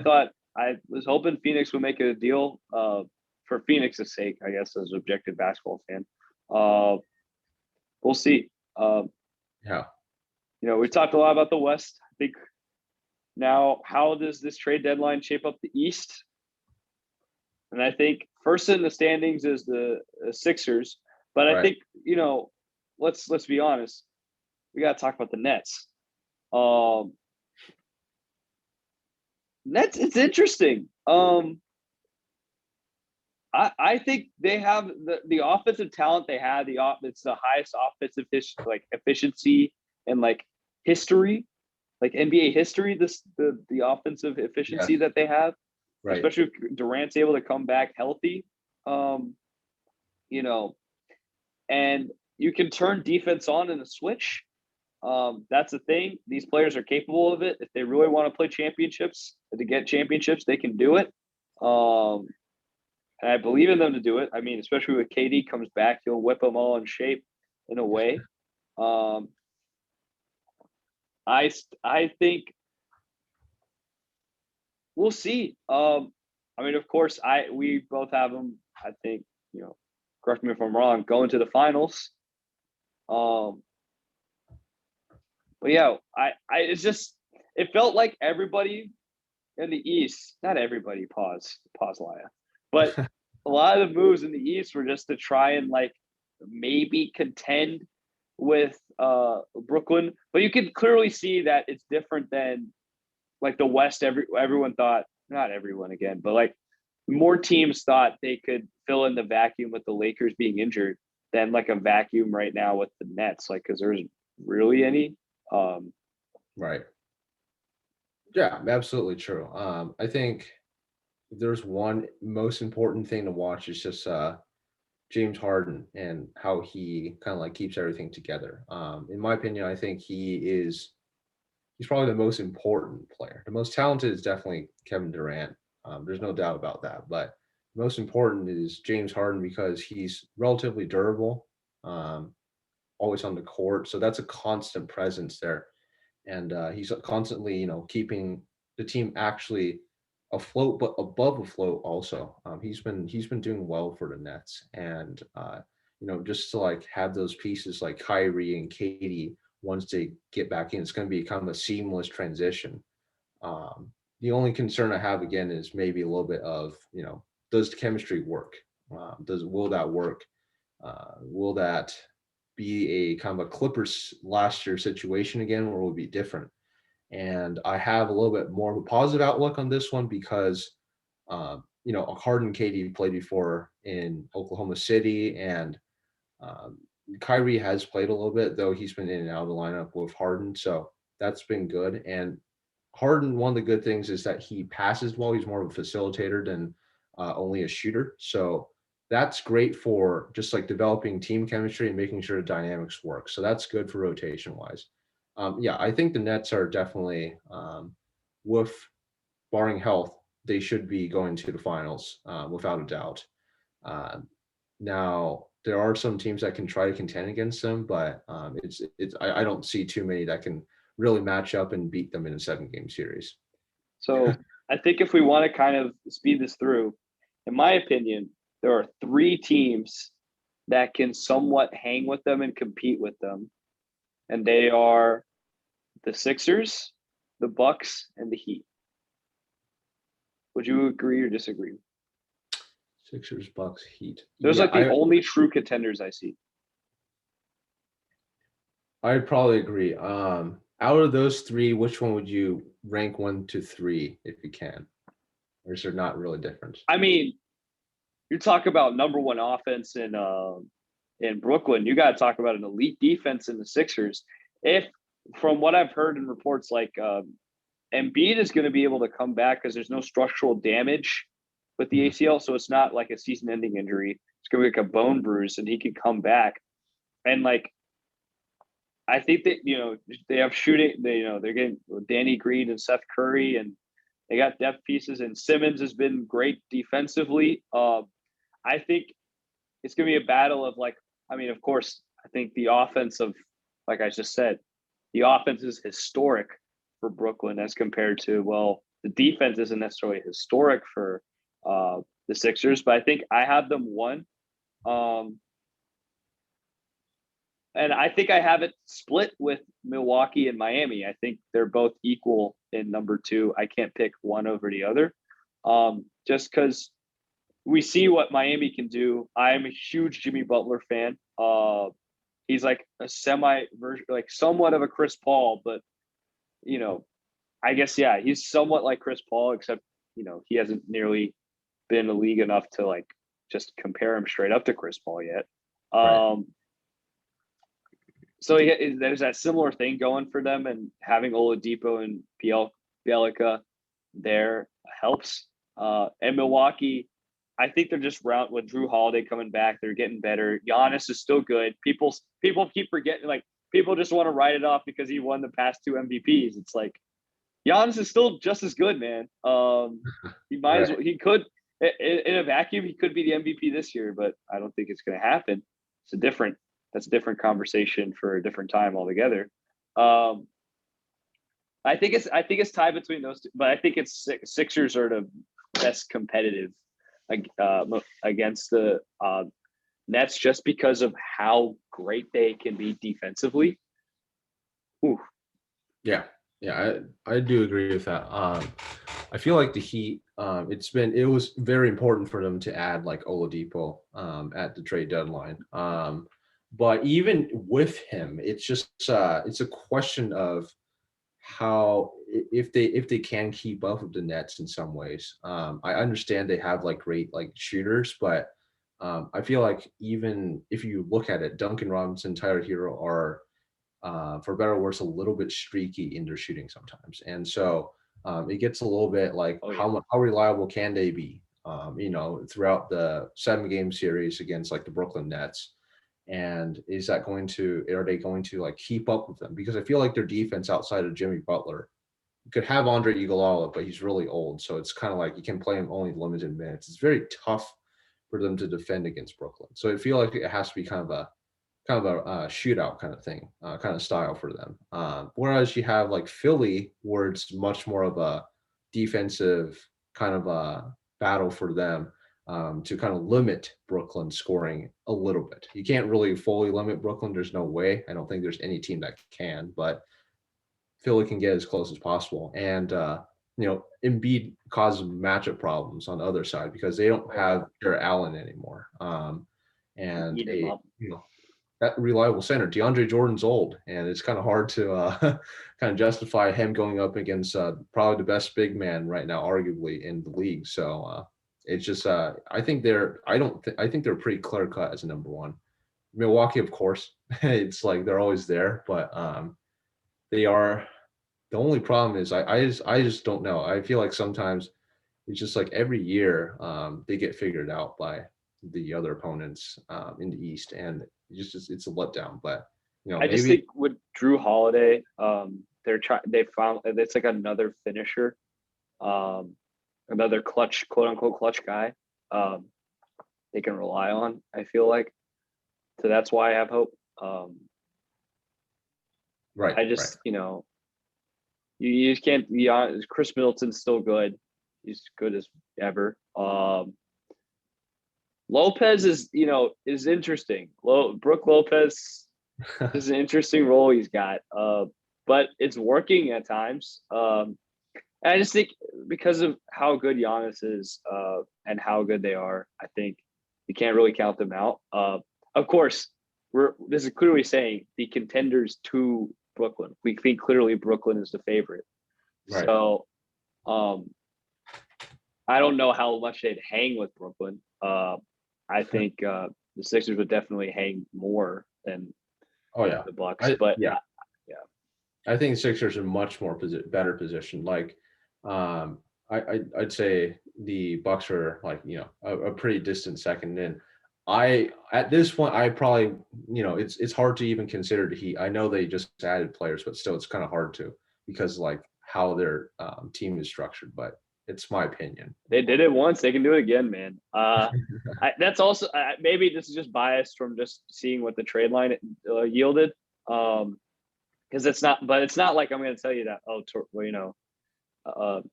I was hoping Phoenix would make a deal for Phoenix's sake, I guess, as an objective basketball fan. We'll see. We talked a lot about the West. I think now, how does this trade deadline shape up the East? And I think first in the standings is the Sixers, but I think let's be honest, we got to talk about the Nets. Nets, it's interesting. I think they have the offensive talent they have. It's the highest offensive efficiency and like history, like NBA history. The offensive efficiency that they have, especially if Durant's able to come back healthy. And you can turn defense on in a switch. That's the thing. These players are capable of it. If they really want to play championships, to get championships, they can do it. And I believe in them to do it. I mean, especially with KD comes back, he'll whip them all in shape in a way. I think we'll see. I mean, of course, we both have them. I think, correct me if I'm wrong, going to the finals. But yeah, it's just, it felt like everybody in the East, not everybody, pause Laya, but a lot of the moves in the East were just to try and like maybe contend with Brooklyn, but you can clearly see that it's different than like the West. Everyone thought, not everyone again, but like more teams thought they could fill in the vacuum with the Lakers being injured than like a vacuum right now with the Nets, like because there's really any.
Right. Yeah, absolutely true. I think there's one most important thing to watch is just James Harden and how he kind of like keeps everything together. In my opinion, I think he's probably the most important player. The most talented is definitely Kevin Durant. There's no doubt about that. But the most important is James Harden because he's relatively durable, always on the court. So that's a constant presence there. And he's constantly, keeping the team actually afloat, but above afloat also. He's been doing well for the Nets, and just to like have those pieces like Kyrie and Katie once they get back in, it's going to be kind of a seamless transition. The only concern I have again is maybe a little bit of does the chemistry work? Will that work? Will that be a kind of a Clippers last year situation again, or will it be different? And I have a little bit more of a positive outlook on this one because, Harden and Katie played before in Oklahoma City, and Kyrie has played a little bit, though he's been in and out of the lineup with Harden, so that's been good. And Harden, one of the good things is that he passes well. He's more of a facilitator than only a shooter. So that's great for just like developing team chemistry and making sure the dynamics work. So that's good for rotation wise. Yeah, I think the Nets are definitely, with barring health, they should be going to the finals without a doubt. Uh, Now there are some teams that can try to contend against them, but I don't see too many that can really match up and beat them in a 7-game series.
So I think if we want to kind of speed this through, in my opinion, there are 3 teams that can somewhat hang with them and compete with them. And they are the Sixers, the Bucks, and the Heat. Would you agree or disagree?
Sixers, Bucks, Heat.
Those are like the only true contenders I see.
I'd probably agree. Out of those 3, which one would you rank 1 to 3 if you can? Or is there not really difference?
I mean, you talk about number 1 offense in Brooklyn. You got to talk about an elite defense in the Sixers. If, from what I've heard in reports, like Embiid is going to be able to come back because there's no structural damage with the ACL, so it's not like a season-ending injury. It's going to be like a bone bruise, and he can come back. And like, I think that they have shooting. They're getting Danny Green and Seth Curry, and they got depth pieces. And Simmons has been great defensively. I think it's going to be a battle of like. I mean, of course, I think the offense of, like I just said, the offense is historic for Brooklyn as compared to, well, the defense isn't necessarily historic for the Sixers, but I think I have them 1. And I think I have it split with Milwaukee and Miami. I think they're both equal in number 2. I can't pick one over the other, just because we see what Miami can do. I'm a huge Jimmy Butler fan. He's like a semi-version, like somewhat of a Chris Paul, but I guess he's somewhat like Chris Paul, except he hasn't nearly been in the league enough to like just compare him straight up to Chris Paul yet.
Right.
So there's that similar thing going for them, and having Oladipo and Bielka there helps. And Milwaukee, I think they're just round with Drew Holiday coming back. They're getting better. Giannis is still good. People keep forgetting. Like people just want to write it off because he won the past 2 MVPs. It's like Giannis is still just as good, man. He might as
Right.
well. He could in a vacuum. He could be the MVP this year, but I don't think it's going to happen. That's a different conversation for a different time altogether. Um, I think it's tied between those two, but I think it's Sixers are the best competitive against the Nets just because of how great they can be defensively. Ooh.
Yeah, yeah, I do agree with that. I feel like the Heat, it was very important for them to add like Oladipo at the trade deadline. But even with him, it's a question of how if they can keep up with the Nets in some ways. I understand they have like great like shooters, but I feel like even if you look at it, Duncan Robinson, Tyler Hero are for better or worse, a little bit streaky in their shooting sometimes. And so it gets a little bit like
Oh yeah.
how reliable can they be? Throughout the 7 game series against like the Brooklyn Nets. And are they going to like keep up with them? Because I feel like their defense outside of Jimmy Butler could have Andre Iguodala, but he's really old. So it's kind of like you can play him only limited minutes. It's very tough for them to defend against Brooklyn. So I feel like it has to be kind of a shootout kind of thing, kind of style for them. Whereas you have like Philly, where it's much more of a defensive kind of a battle for them to kind of limit Brooklyn scoring a little bit. You can't really fully limit Brooklyn. There's no way. I don't think there's any team that can, but Philly can get as close as possible. And Embiid causes matchup problems on the other side because they don't
Oh yeah.
have Jared Allen anymore. And
Eat him up.
that reliable center. DeAndre Jordan's old, and it's kind of hard to kind of justify him going up against probably the best big man right now, arguably in the league. So it's just I think I think they're pretty clear cut as a number one. Milwaukee, of course, it's like they're always there, but they are. The only problem is I just don't know. I feel like sometimes it's just like every year they get figured out by the other opponents in the East, and it's a letdown. But
I just
maybe
think with Drew Holiday, they found it's like another finisher, another clutch, quote unquote clutch guy. Um, they can rely on. I feel like, so that's why I have hope.
right,
I
right,
just you just can't be honest. Chris Middleton's still good. He's good as ever. Lopez is interesting. Brooke Lopez is an interesting role he's got. But it's working at times. And I just think because of how good Giannis is and how good they are, I think you can't really count them out. Of course, this is clearly saying the contenders to Brooklyn. We think clearly Brooklyn is the favorite.
right.
So I don't know how much they'd hang with Brooklyn. I think the Sixers would definitely hang more than
Oh yeah,
the Bucks,
I
but
yeah.
yeah,
I think the Sixers are much more better position. Like, I'd say the Bucks are like a pretty distant second. And at this point I probably it's hard to even consider the Heat. I know they just added players, but still it's kind of hard to because like how their team is structured. But it's my opinion.
they did it once; they can do it again, man. That's also maybe this is just biased from just seeing what the trade line yielded. Because it's not like I'm going to tell you that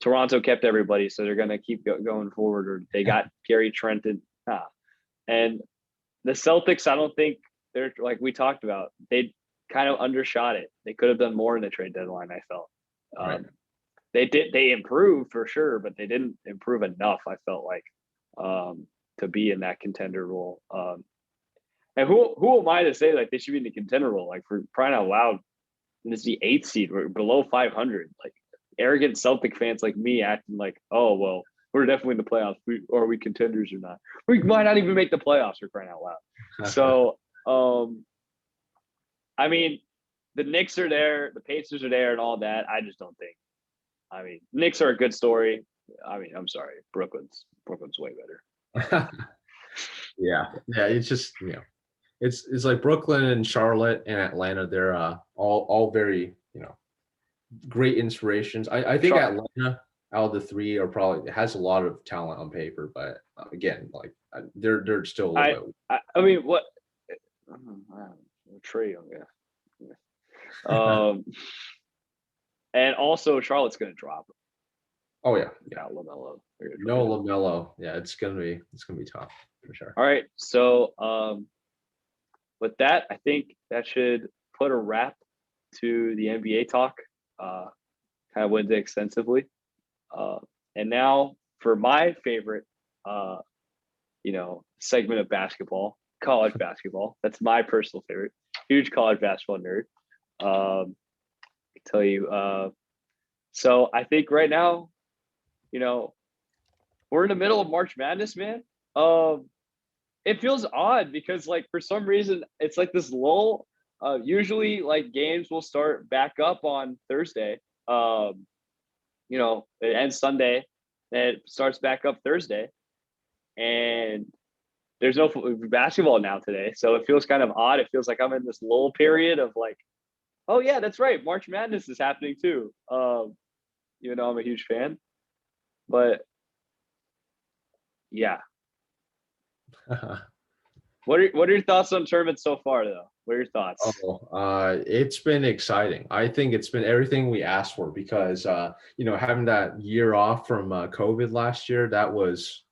Toronto kept everybody, so they're going to keep going forward, or they got Gary Trent and the Celtics. I don't think they're like we talked about. They kind of undershot it. They could have done more in the trade deadline. I felt
Right.
they improved for sure, but they didn't improve enough. I felt like to be in that contender role. And who am I to say like they should be in the contender role? Like for crying out loud, and it's the 8th seed. We're below 500. Like arrogant Celtic fans like me acting like, oh well, we're definitely in the playoffs. Are we contenders or not? We might not even make the playoffs. For crying out loud. So, I mean, the Knicks are there, the Pacers are there, and all that. I just don't think. I mean, Knicks are a good story. I mean, I'm sorry, Brooklyn's way better.
Yeah, yeah. It's just it's like Brooklyn and Charlotte and Atlanta. They're all very great inspirations. I think
Char-
Atlanta out of the three are probably has a lot of talent on paper, but again, like they're still a little
I,
bit.
I mean, what? Trey, yeah. And also Charlotte's going to drop
Oh yeah, yeah.
without LaMelo.
No LaMelo. Yeah, it's gonna be tough for sure.
All right, so with that, I think that should put a wrap to the NBA talk. Uh, kind of went extensively, uh, and now for my favorite, uh, segment of basketball, college basketball. That's my personal favorite. Huge college basketball nerd. I can tell you. So I think right now, you know, we're in the middle of March Madness, man. It feels odd because like for some reason it's like this lull. Usually like games will start back up on Thursday. It ends Sunday, and it starts back up Thursday, and there's no basketball now today, so it feels kind of odd. It feels like I'm in this lull period of like, oh yeah, that's right, March Madness is happening too. I'm a huge fan, but yeah. What are your thoughts on tournament so far, though? What are your thoughts?
Oh, it's been exciting. I think it's been everything we asked for because having that year off from COVID last year, that was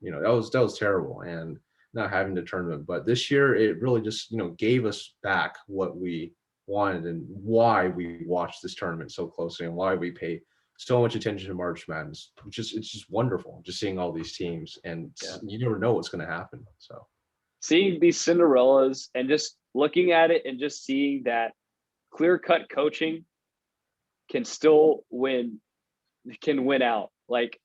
terrible, and not having the tournament. But this year, it really just gave us back what we wanted and why we watched this tournament so closely and why we pay so much attention to March Madness. It's just wonderful just seeing all these teams, and
Yeah.
you never know what's going to happen. So
Seeing these Cinderellas and just looking at it and just seeing that clear-cut coaching can still win out. Like,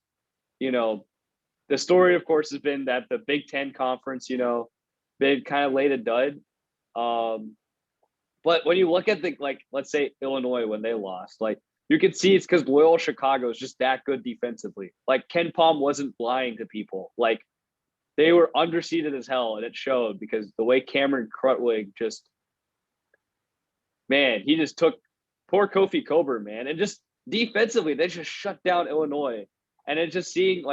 the story, of course, has been that the Big Ten conference, they kind of laid a dud. But when you look at let's say Illinois when they lost, like you can see it's because Loyola Chicago is just that good defensively. Like Ken Palm wasn't lying to people. Like they were underseeded as hell, and it showed because the way Cameron Krutwig he just took poor Kofi Coburn, man, and just defensively they just shut down Illinois, and it's just seeing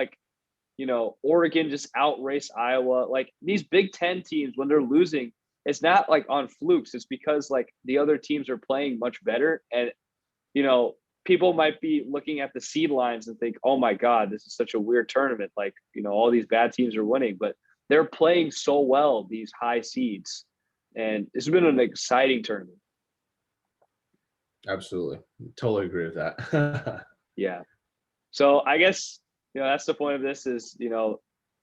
Oregon just outrace Iowa. Like these Big Ten teams when they're losing, it's not like on flukes. It's because like the other teams are playing much better, and people might be looking at the seed lines and think, oh my God, this is such a weird tournament. Like, all these bad teams are winning, but they're playing so well, these high seeds. And it's been an exciting tournament.
absolutely, totally agree with that.
Yeah. So I guess, that's the point of this is,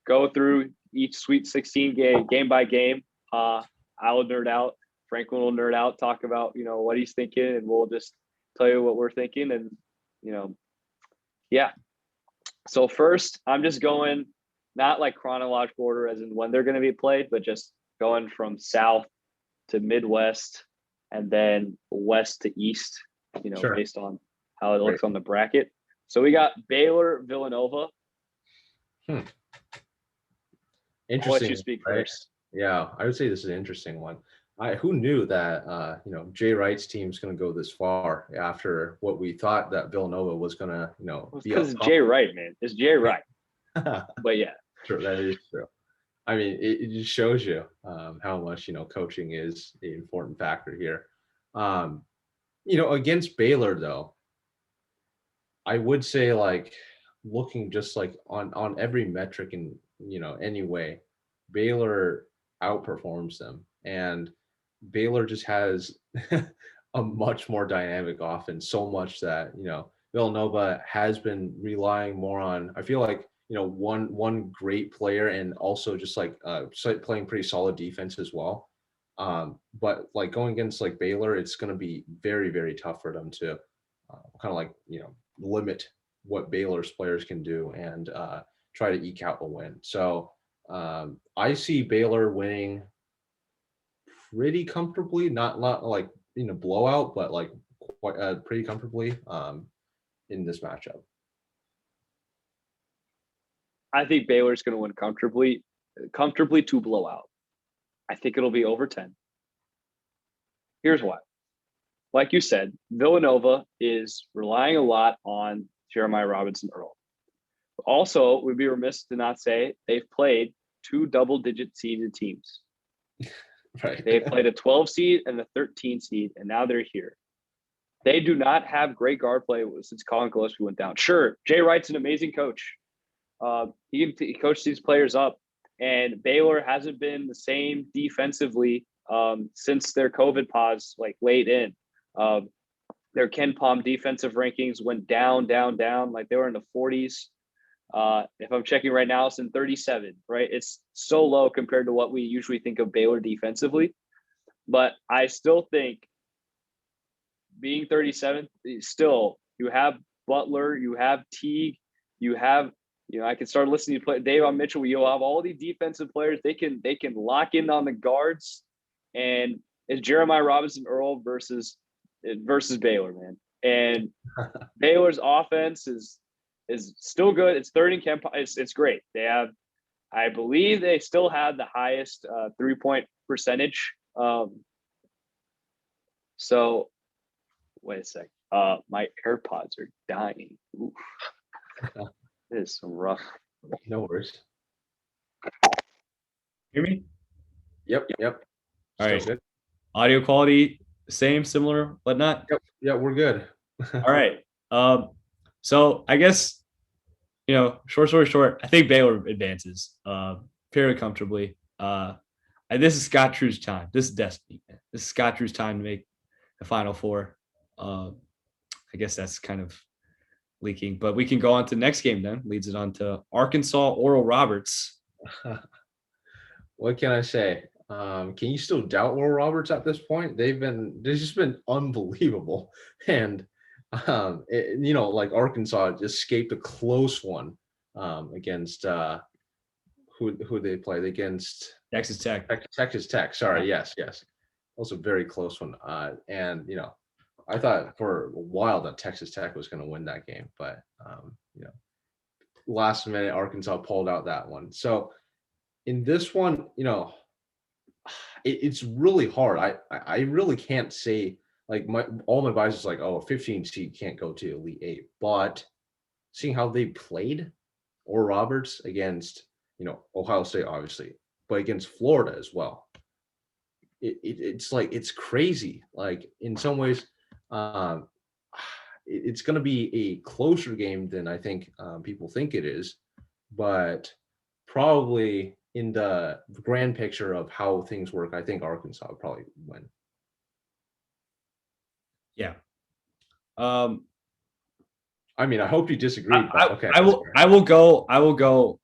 go through each Sweet 16 game by game. I'll nerd out. Franklin will nerd out, talk about, what he's thinking, and we'll just tell you what we're thinking. And, yeah. So first, I'm just going not like chronological order as in when they're going to be played, but just going from south to Midwest and then west to east,
Sure.
based on how it looks on the bracket. So we got Baylor, Villanova.
Interesting.
I'll let you speak first.
Yeah, I would say this is an interesting one. Who knew that Jay Wright's team's going to go this far after what we thought that Villanova was going to be
because Jay Wright, man. It's Jay Wright. But yeah,
true, that is true. I mean, it just shows you how much coaching is the important factor here. Against Baylor though, I would say like looking just like on every metric in any way, Baylor outperforms them, and Baylor just has a much more dynamic offense, so much that Villanova has been relying more on. I feel like one great player and also just like playing pretty solid defense as well. But like going against like Baylor, it's going to be very, very tough for them to kind of like limit what Baylor's players can do and try to eke out a win. So I see Baylor winning pretty comfortably, not like blowout, but like quite pretty comfortably in this matchup.
I think Baylor's going to win comfortably. comfortably to blow out. I think it'll be over 10. Here's why. Like you said, Villanova is relying a lot on Jeremiah Robinson Earl. Also, we'd be remiss to not say they've played 2 double-digit seeded teams.
Right.
They've played a 12 seed and a 13 seed, and now they're here. They do not have great guard play since Colin Gillespie went down. Sure, Jay Wright's an amazing coach. He coached these players up, and Baylor hasn't been the same defensively since their COVID pause, like late in. Their Ken Palm defensive rankings went down. Like they were in the 40s. If I'm checking right now, it's in 37, right? It's so low compared to what we usually think of Baylor defensively. But I still think being 37, still, you have Butler, you have Teague, you have, I can start listening to play Davion Mitchell. You'll have all these defensive players. They can lock in on the guards. And it's Jeremiah Robinson Earl versus Baylor, man. And Baylor's offense is still good. It's third in Ken. It's great. They have, I believe, they still have the highest 3-point percentage. So, wait a sec. My AirPods are dying. Oof. It is some rough.
No worries.
Hear me?
Yep.
All
Still
right.
good.
Audio quality, same, similar, whatnot?
Yep. Yeah, we're good.
All right. So I guess, short story short, I think Baylor advances fairly comfortably. This is Scott Drew's time. This is destiny. This is Scott Drew's time to make the Final Four. I guess that's kind of leaking, but we can go on to the next game then. Leads it on to Arkansas, Oral Roberts.
What can I say? Can you still doubt Oral Roberts at this point? They've just been unbelievable. And, like Arkansas just escaped a close one against who they played against
Texas Tech.
Texas Tech. Sorry. Yes. Also a very close one. And, I thought for a while that Texas Tech was going to win that game, but, last minute Arkansas pulled out that one. So in this one, it's really hard. I really can't say, like, all my advice is like, a 15 seed can't go to Elite Eight, but seeing how they played Oral Roberts against, Ohio State, obviously, but against Florida as well. It's like, it's crazy. Like in some ways, it's going to be a closer game than I think people think it is, but probably in the grand picture of how things work, I think Arkansas would probably win.
Yeah.
I mean, I hope you disagree. Okay.
I will go.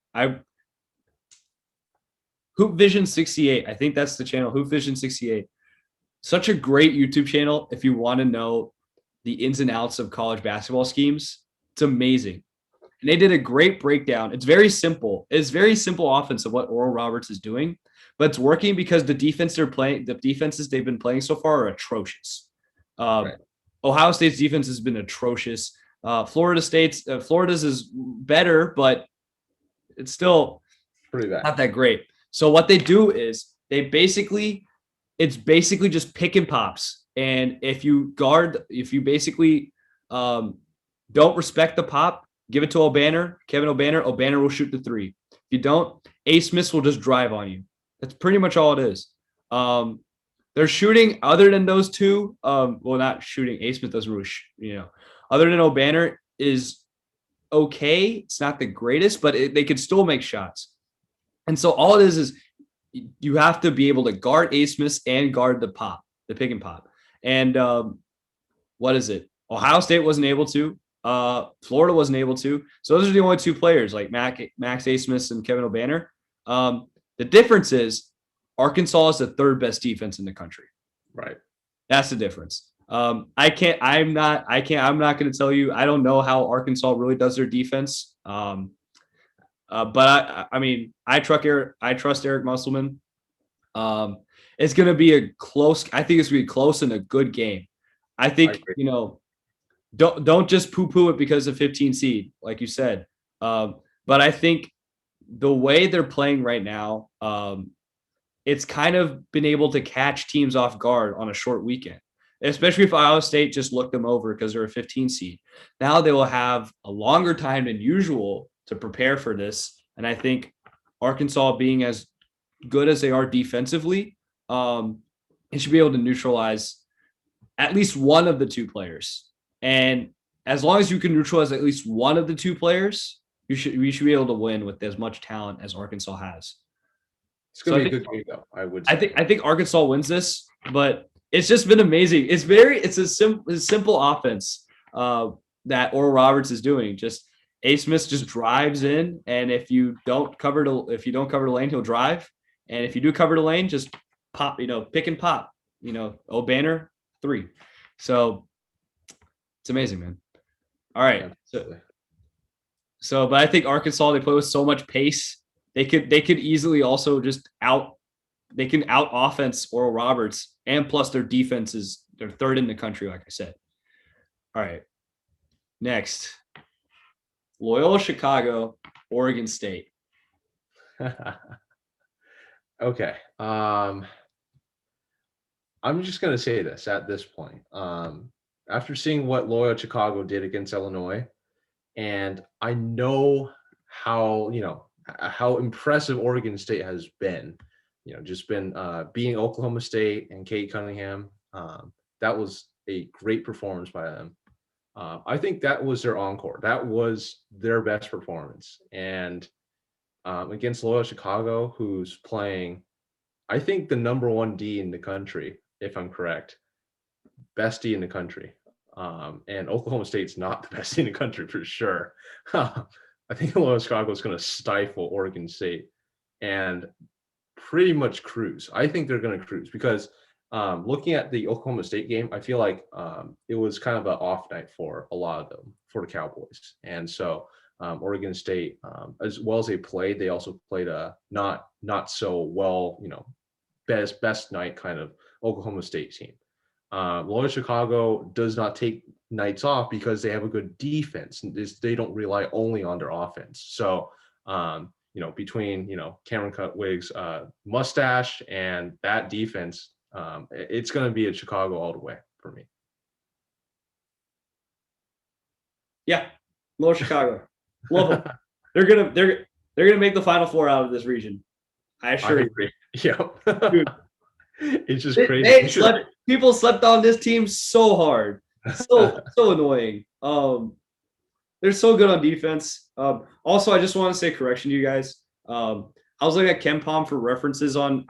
Hoop Vision 68. I think that's the channel. Hoop Vision 68. Such a great YouTube channel if you want to know the ins and outs of college basketball schemes. It's amazing. And they did a great breakdown. It's very simple. It's very simple offense of what Oral Roberts is doing, but it's working because the defenses they've been playing so far are atrocious. Right. Ohio State's defense has been atrocious. Florida's is better, but it's still
pretty bad.
Not that great. So what they do is it's basically just pick and pops. And if you basically don't respect the pop, give it to Kevin O'Banner will shoot the three. If you don't, A. Smith will just drive on you. That's pretty much all it is. They're shooting other than those two. Not shooting. A. Smith doesn't really, other than O'Banner is okay. It's not the greatest, but they could still make shots. And so all it is you have to be able to guard A. Smith and guard the pick and pop. And what is it? Ohio State wasn't able to. Florida wasn't able to. So those are the only two players, like Max A. Smith and Kevin O'Banner. The difference is Arkansas is the third best defense in the country.
Right.
That's the difference. I'm not going to tell you. I don't know how Arkansas really does their defense. But I trust Eric Musselman. It's going to be I think it's going to be close and a good game. I think, don't just poo-poo it because of 15 seed, like you said. But I think the way they're playing right now, it's kind of been able to catch teams off guard on a short weekend, especially if Iowa State just looked them over because they're a 15 seed. Now they will have a longer time than usual to prepare for this. And I think Arkansas being as good as they are defensively, it should be able to neutralize at least one of the two players. And as long as you can neutralize at least one of the two players, we should be able to win with as much talent as Arkansas has.
It's gonna be a good game, though. I would say.
I think Arkansas wins this, but it's just been amazing. It's a simple offense that Oral Roberts is doing. Just A. Smith just drives in, and if you don't cover the lane, he'll drive, and if you do cover the lane, just pop, pick and pop, Banner 3. So it's amazing, man. All right, so but I think Arkansas, they play with so much pace. They could easily also just out offense Oral Roberts, and plus their defense they're third in the country, like I said. All right. Next. Loyola Chicago, Oregon State.
Okay. I'm just gonna say this at this point. After seeing what Loyola Chicago did against Illinois, and I know how impressive Oregon State has been. Just been beating Oklahoma State and Kate Cunningham. That was a great performance by them. I think that was their encore. That was their best performance. And against Loyola Chicago, who's playing, I think, the number 1 D in the country, if I'm correct. Best D in the country. And Oklahoma State's not the best D in the country for sure. I think Loyola Chicago is going to stifle Oregon State and pretty much cruise. I think they're going to cruise because looking at the Oklahoma State game, I feel like it was kind of an off night for a lot of them, for the Cowboys. And so Oregon State, as well as they played, they also played a not so well, best night kind of Oklahoma State team. Loyola Chicago does not take nights off because they have a good defense. They don't rely only on their offense. So, between, Cameron Cutwig's mustache and that defense, it's going to be a Chicago all the way for me.
Yeah, Loyola Chicago, love them. They're gonna make the Final Four out of this region. I assure you.
Yep.
Dude,
it's just crazy.
People slept on this team so hard, so annoying. They're so good on defense. Also, I just want to say correction to you guys. I was looking at KenPom for references on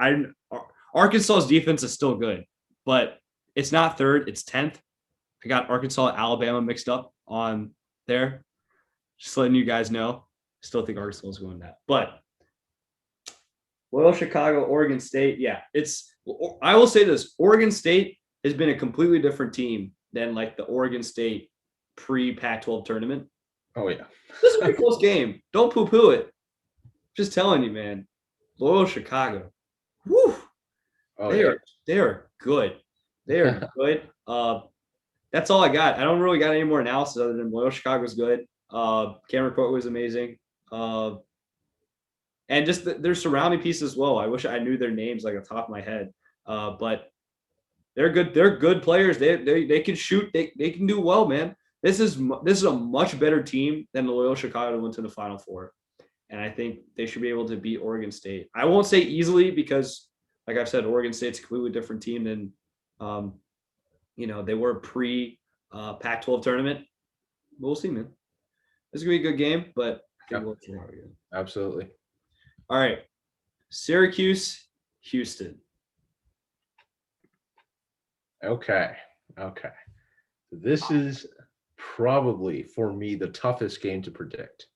Arkansas's defense is still good, but it's not third, it's 10th. I got Arkansas and Alabama mixed up on there. Just letting you guys know. Still think Arkansas is going that. But Loyola Chicago, Oregon State, yeah. I will say this. Oregon State has been a completely different team than like the Oregon State pre-Pac-12 tournament.
Oh, yeah.
This is a pretty close game. Don't poo-poo it. Just telling you, man. Loyola Chicago. Woo!
Oh,
they are good. They are good. That's all I got. I don't really got any more analysis other than Loyola Chicago's good. Cameron Court was amazing. And just their surrounding piece as well. I wish I knew their names like on top of my head. But they're good. They're good players. They can shoot. They can do well, man. This is a much better team than the Loyola Chicago went to the Final Four. And I think they should be able to beat Oregon State. I won't say easily because, like I've said, Oregon State's a completely different team than, they were pre-Pac-12 tournament. We'll see, man. This is going to be a good game, but I think we'll see how we go.
Absolutely.
All right. Syracuse, Houston.
Okay. This is probably, for me, the toughest game to predict.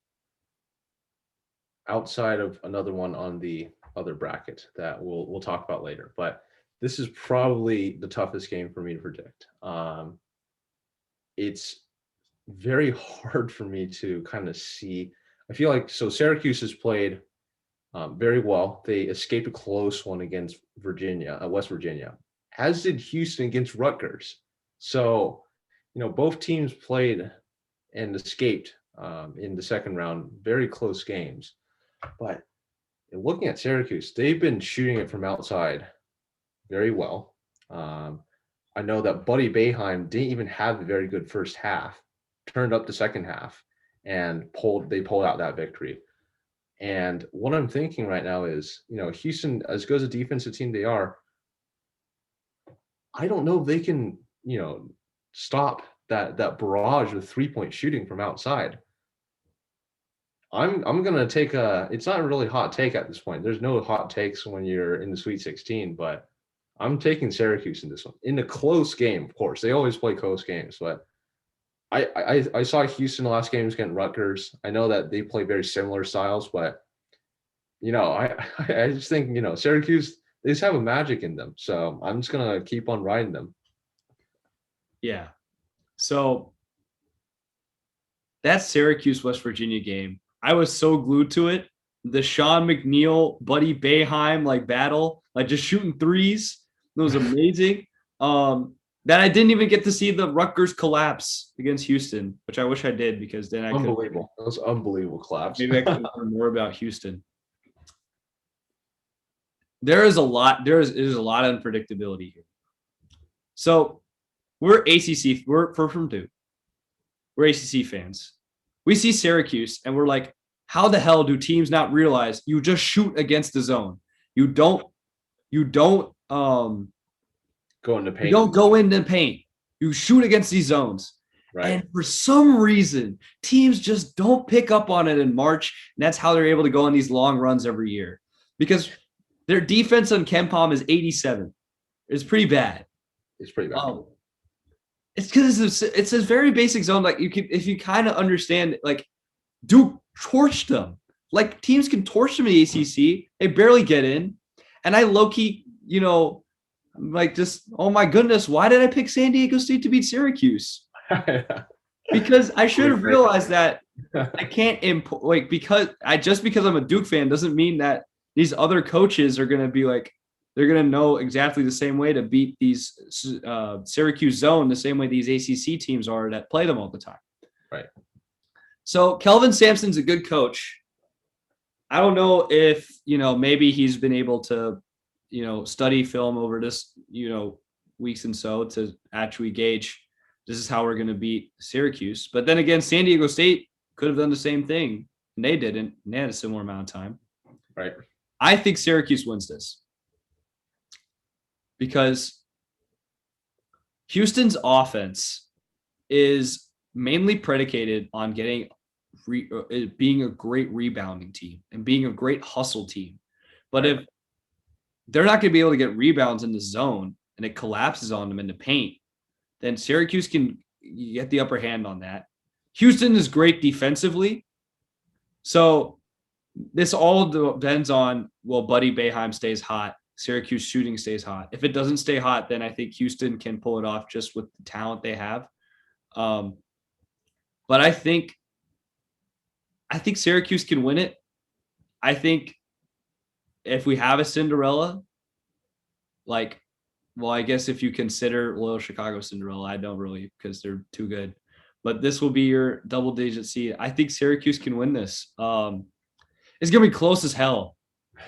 Outside of another one on the other bracket that we'll talk about later. But this is probably the toughest game for me to predict. It's very hard for me to kind of see. I feel like Syracuse has played very well. They escaped a close one against West Virginia, as did Houston against Rutgers. So, both teams played and escaped in the second round, very close games. But looking at Syracuse, they've been shooting it from outside very well. I know that Buddy Boeheim didn't even have a very good first half, turned up the second half, and they pulled out that victory. And what I'm thinking right now is, Houston, as good as a defensive team they are, I don't know if they can, stop that barrage of 3-point shooting from outside. I'm gonna take it's not a really hot take at this point. There's no hot takes when you're in the Sweet 16, but I'm taking Syracuse in this one. In a close game, of course. They always play close games, but I saw Houston the last game against Rutgers. I know that they play very similar styles, but I just think, Syracuse, they just have a magic in them. So I'm just gonna keep on riding them.
Yeah. So that Syracuse West Virginia game, I was so glued to it. The Sean McNeil, Buddy Boeheim like battle, like just shooting threes. It was amazing. That I didn't even get to see the Rutgers collapse against Houston, which I wish I did because then I could.
Unbelievable. That was unbelievable collapse.
Maybe I could learn more about Houston. There is a lot of unpredictability here. So we're ACC, we're from Duke. We're ACC fans. We see Syracuse and we're like, how the hell do teams not realize you just shoot against the zone? You don't
go into paint.
You don't go into paint. You shoot against these zones.
Right.
And for some reason, teams just don't pick up on it in March. And that's how they're able to go on these long runs every year. Because their defense on KenPom is 87. It's pretty bad.
It's pretty bad.
It's because it's a very basic zone. Like if you kind of understand, like Duke torched them. Like teams can torch them in the ACC. They barely get in. And I low-key, like just, oh my goodness, why did I pick San Diego State to beat Syracuse? Because I should have realized that I can't because I'm a Duke fan doesn't mean that these other coaches are going to be like, they're going to know exactly the same way to beat these Syracuse zone the same way these ACC teams are that play them all the time.
Right.
So Kelvin Sampson's a good coach. I don't know if, maybe he's been able to, study film over this, weeks and so to actually gauge this is how we're going to beat Syracuse. But then again, San Diego State could have done the same thing and they didn't. And they had a similar amount of time.
Right.
I think Syracuse wins this because Houston's offense is mainly predicated on being a great rebounding team and being a great hustle team. But if they're not going to be able to get rebounds in the zone and it collapses on them in the paint, then Syracuse can get the upper hand on that. Houston is great defensively. So this all depends on, Buddy Boeheim stays hot. Syracuse shooting stays hot. If it doesn't stay hot, then I think Houston can pull it off just with the talent they have. But I think Syracuse can win it. I think if we have a Cinderella, I guess if you consider Loyal Chicago Cinderella, I don't really because they're too good. But this will be your double-digit seed. I think Syracuse can win this. It's going to be close as hell.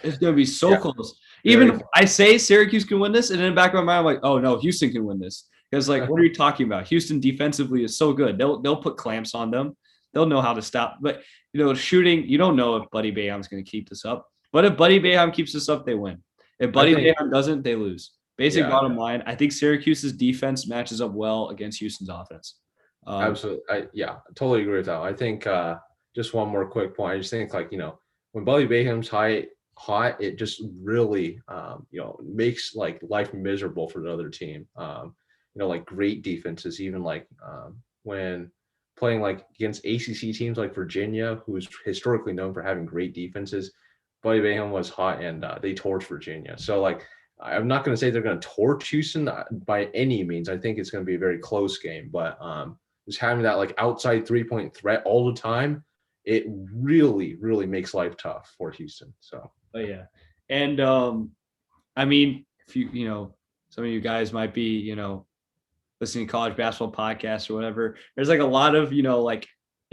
It's going to be so close. Even I say Syracuse can win this, and in the back of my mind, I'm like, oh, no, Houston can win this. Because, what are you talking about? Houston defensively is so good. They'll put clamps on them. They'll know how to stop. But, shooting, you don't know if Buddy Boeheim's going to keep this up. But if Buddy Boeheim keeps this up, they win. If Buddy Boeheim doesn't, they lose. Bottom line, I think Syracuse's defense matches up well against Houston's offense.
Absolutely. I totally agree with that. I think just one more quick point. I just think when Buddy Boeheim's hot, it just really makes life miserable for the other team. Great defenses, even when playing against ACC teams like Virginia, who's historically known for having great defenses. Buddy Boeheim was hot and they torched Virginia. So I'm not going to say they're going to torch Houston by any means. I think it's going to be a very close game, but just having that outside 3-point threat all the time, it really, really makes life tough for Houston. So.
Oh yeah, and I mean, if some of you guys might be listening to college basketball podcasts or whatever. There's a lot of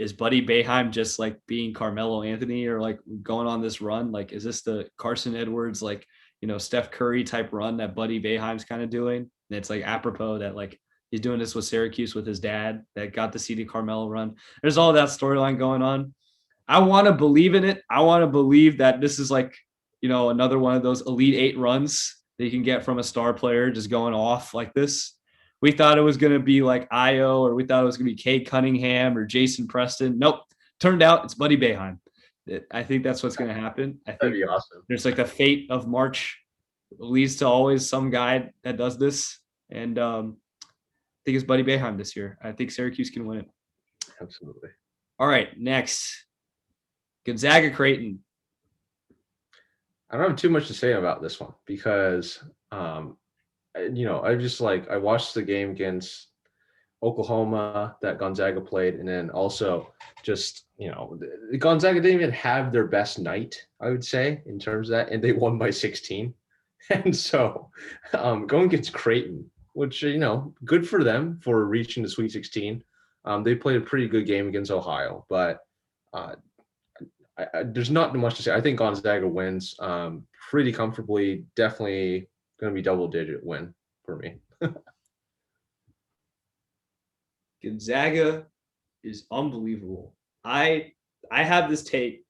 is Buddy Boeheim just like being Carmelo Anthony or like going on this run? Like, is this the Carson Edwards, like, Steph Curry type run that Buddy Boeheim's kind of doing? And it's like apropos that like he's doing this with Syracuse with his dad that got to see the Carmelo run. There's all that storyline going on. I want to believe in it. I want to believe that this is like, another one of those Elite Eight runs that you can get from a star player just going off like this. We thought it was going to be like Io, or we thought it was going to be Cade Cunningham or Jason Preston. Nope. Turned out it's Buddy Boeheim. I think that's what's going to happen. I think
That'd be awesome.
There's like the fate of March leads to always some guy that does this. And I think it's Buddy Boeheim this year. I think Syracuse can win it.
Absolutely.
All right, next. Gonzaga Creighton.
I don't have too much to say about this one because, I watched the game against Oklahoma that Gonzaga played. And then also just, Gonzaga didn't even have their best night, I would say, in terms of that. And they won by 16. And so going against Creighton, which, good for them for reaching the Sweet 16. They played a pretty good game against Ohio, but there's not much to say. I think Gonzaga wins pretty comfortably. Definitely going to be double-digit win for me.
Gonzaga is unbelievable. I have this take.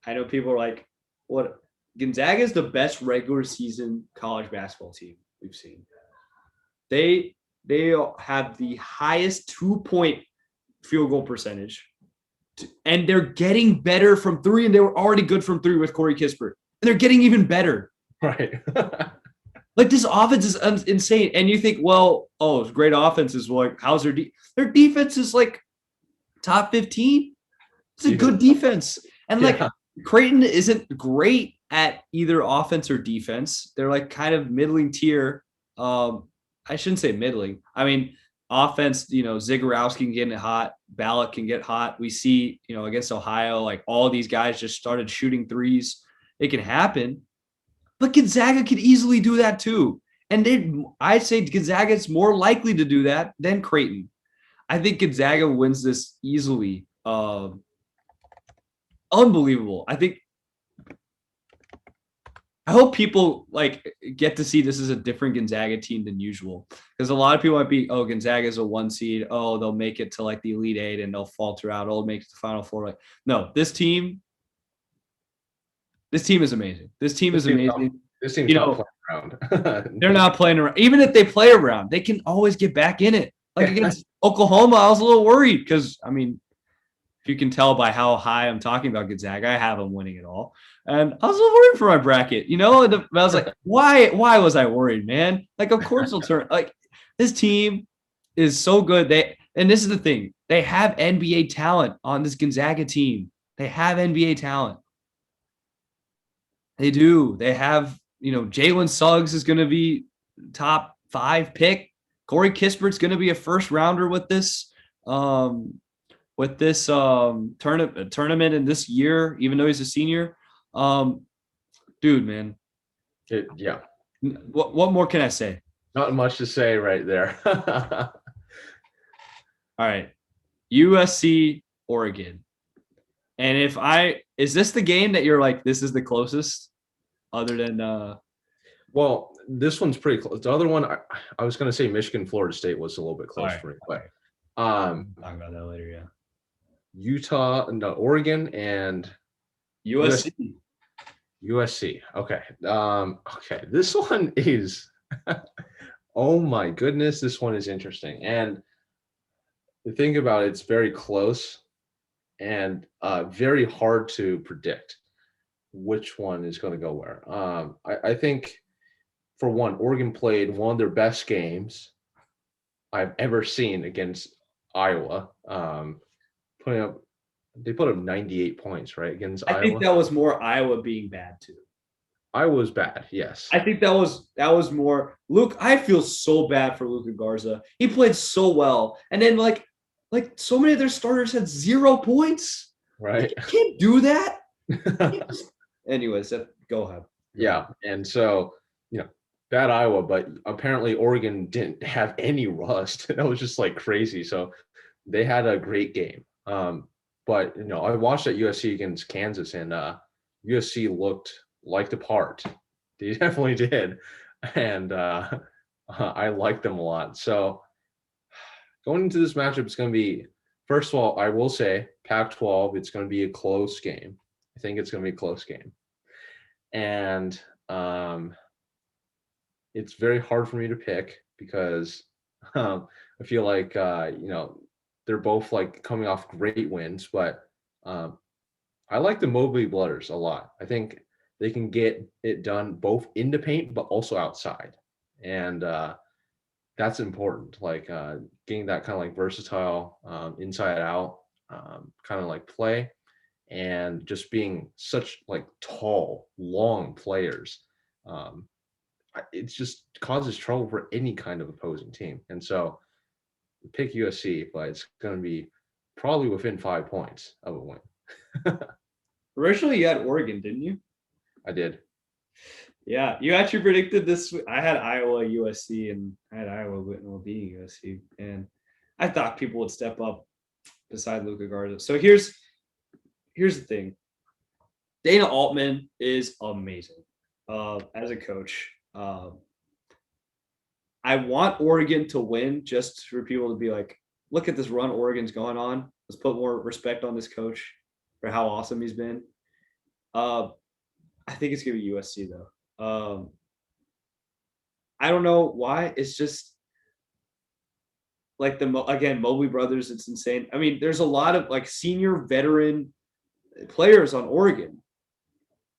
I know people are like, "What?" Gonzaga is the best regular season college basketball team we've seen. They have the highest 2-point field goal percentage. And they're getting better from three, and they were already good from three with Corey Kispert. And they're getting even better.
Right.
Like, this offense is insane. And you think, well, it's great offenses. Like, how's their defense is like top 15. It's a good defense. And like Creighton isn't great at either offense or defense. They're like kind of middling tier. I shouldn't say middling. I mean, offense, Zagorowski can get it hot. Ballack can get hot. We see, against Ohio, like all these guys just started shooting threes. It can happen. But Gonzaga could easily do that too. And I'd say Gonzaga is more likely to do that than Creighton. I think Gonzaga wins this easily. Unbelievable. I hope people like get to see this as a different Gonzaga team than usual, because a lot of people might be, Gonzaga is a 1 seed. They'll make it to like the Elite Eight and they'll falter out. They'll make it to the Final Four. Like, no, this team is amazing. This team is amazing.
This team's not playing around.
They're not playing around. Even if they play around, they can always get back in it. Like against Oklahoma, I was a little worried because, I mean, if you can tell by how high I'm talking about Gonzaga, I have them winning it all. And I was a little worried for my bracket, and I was like, why was I worried, man? Like, of course they'll turn. Like, this team is so good. And this is the thing. They have NBA talent on this Gonzaga team. They have NBA talent. They do. They have, Jalen Suggs is going to be top 5 pick. Corey Kispert's going to be a first rounder with this tournament in this year, even though he's a senior. Dude, man.
Yeah.
What more can I say?
Not much to say right there.
All right. USC, Oregon. And is this the game that you're like, this is the closest other than
well, this one's pretty close. The other one, I was going to say Michigan, Florida State was a little bit close for me, but
talk about that later. Yeah.
Oregon and
USC.
USC. Okay. Okay. This one is, oh my goodness, this one is interesting. And the thing about it's very close and very hard to predict which one is going to go where. I think, for one, Oregon played one of their best games I've ever seen against Iowa. They put up 98 points, right, against Iowa.
I think that was more Iowa being bad too.
Iowa was bad, yes.
I think that was more Luke. I feel so bad for Luka Garza. He played so well, and then like so many of their starters had 0 points.
Right.
You can't do that. Anyways, go ahead.
Yeah, and so bad Iowa, but apparently Oregon didn't have any rust. That was just like crazy. So they had a great game. But I watched at USC against Kansas, and USC looked like the part. They definitely did, and I like them a lot. So going into this matchup, it's going to be, first of all, I will say Pac-12. It's going to be a close game. I think it's going to be a close game, and it's very hard for me to pick because I feel like they're both like coming off great wins, but I like the Mobley Blooders a lot. I think they can get it done both in the paint but also outside, and that's important. Like getting that kind of like versatile inside out kind of like play, and just being such like tall, long players. It just causes trouble for any kind of opposing team. And so pick USC, but it's going to be probably within 5 points of a win.
Originally, you had Oregon, didn't you?
I did.
Yeah, you actually predicted this. I had Iowa, USC, and I had Iowa beating USC. And I thought people would step up beside Luka Garza. So here's the thing. Dana Altman is amazing as a coach. I want Oregon to win just for people to be like, look at this run Oregon's going on. Let's put more respect on this coach for how awesome he's been. I think it's going to be USC, though. I don't know why. It's just like Mobley brothers. It's insane. I mean, there's a lot of like senior veteran players on Oregon,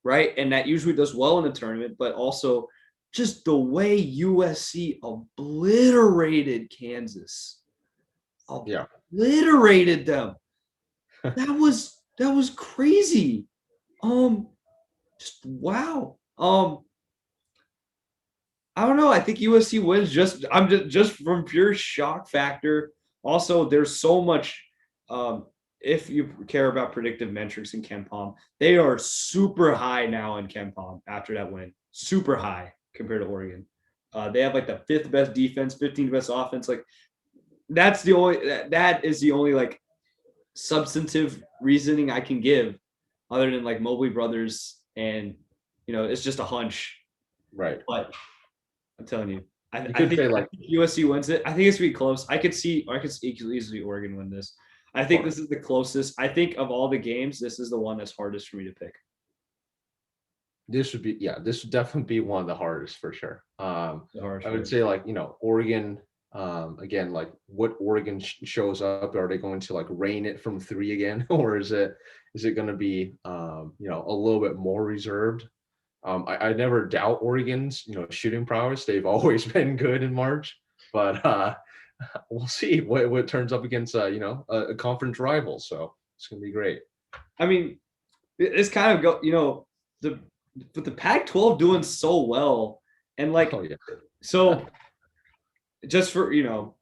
right? And that usually does well in the tournament, but also just the way USC obliterated Kansas, obliterated them. That was crazy. Just wow. I don't know. I think USC wins just from pure shock factor. Also, there's so much. If you care about predictive metrics in KenPom, they are super high now in KenPom after that win. Super high compared to Oregon. They have like the 5th best defense, 15th best offense. Like that is the only like substantive reasoning I can give, other than like Mobley brothers, and it's just a hunch.
Right.
But I'm telling you, I think USC wins it. I think it's gonna be close. I could easily Oregon win this. I think this is the closest. I think of all the games, this is the one that's hardest for me to pick.
This would definitely be one of the hardest for sure. I would say like, Oregon, again, like what Oregon shows up, are they going to like rain it from 3 again? Or is it going to be, a little bit more reserved? I never doubt Oregon's, shooting prowess. They've always been good in March, but we'll see what turns up against, a conference rival. So it's going to be great.
I mean, it's kind of but the Pac-12 doing so well, and like, so just for you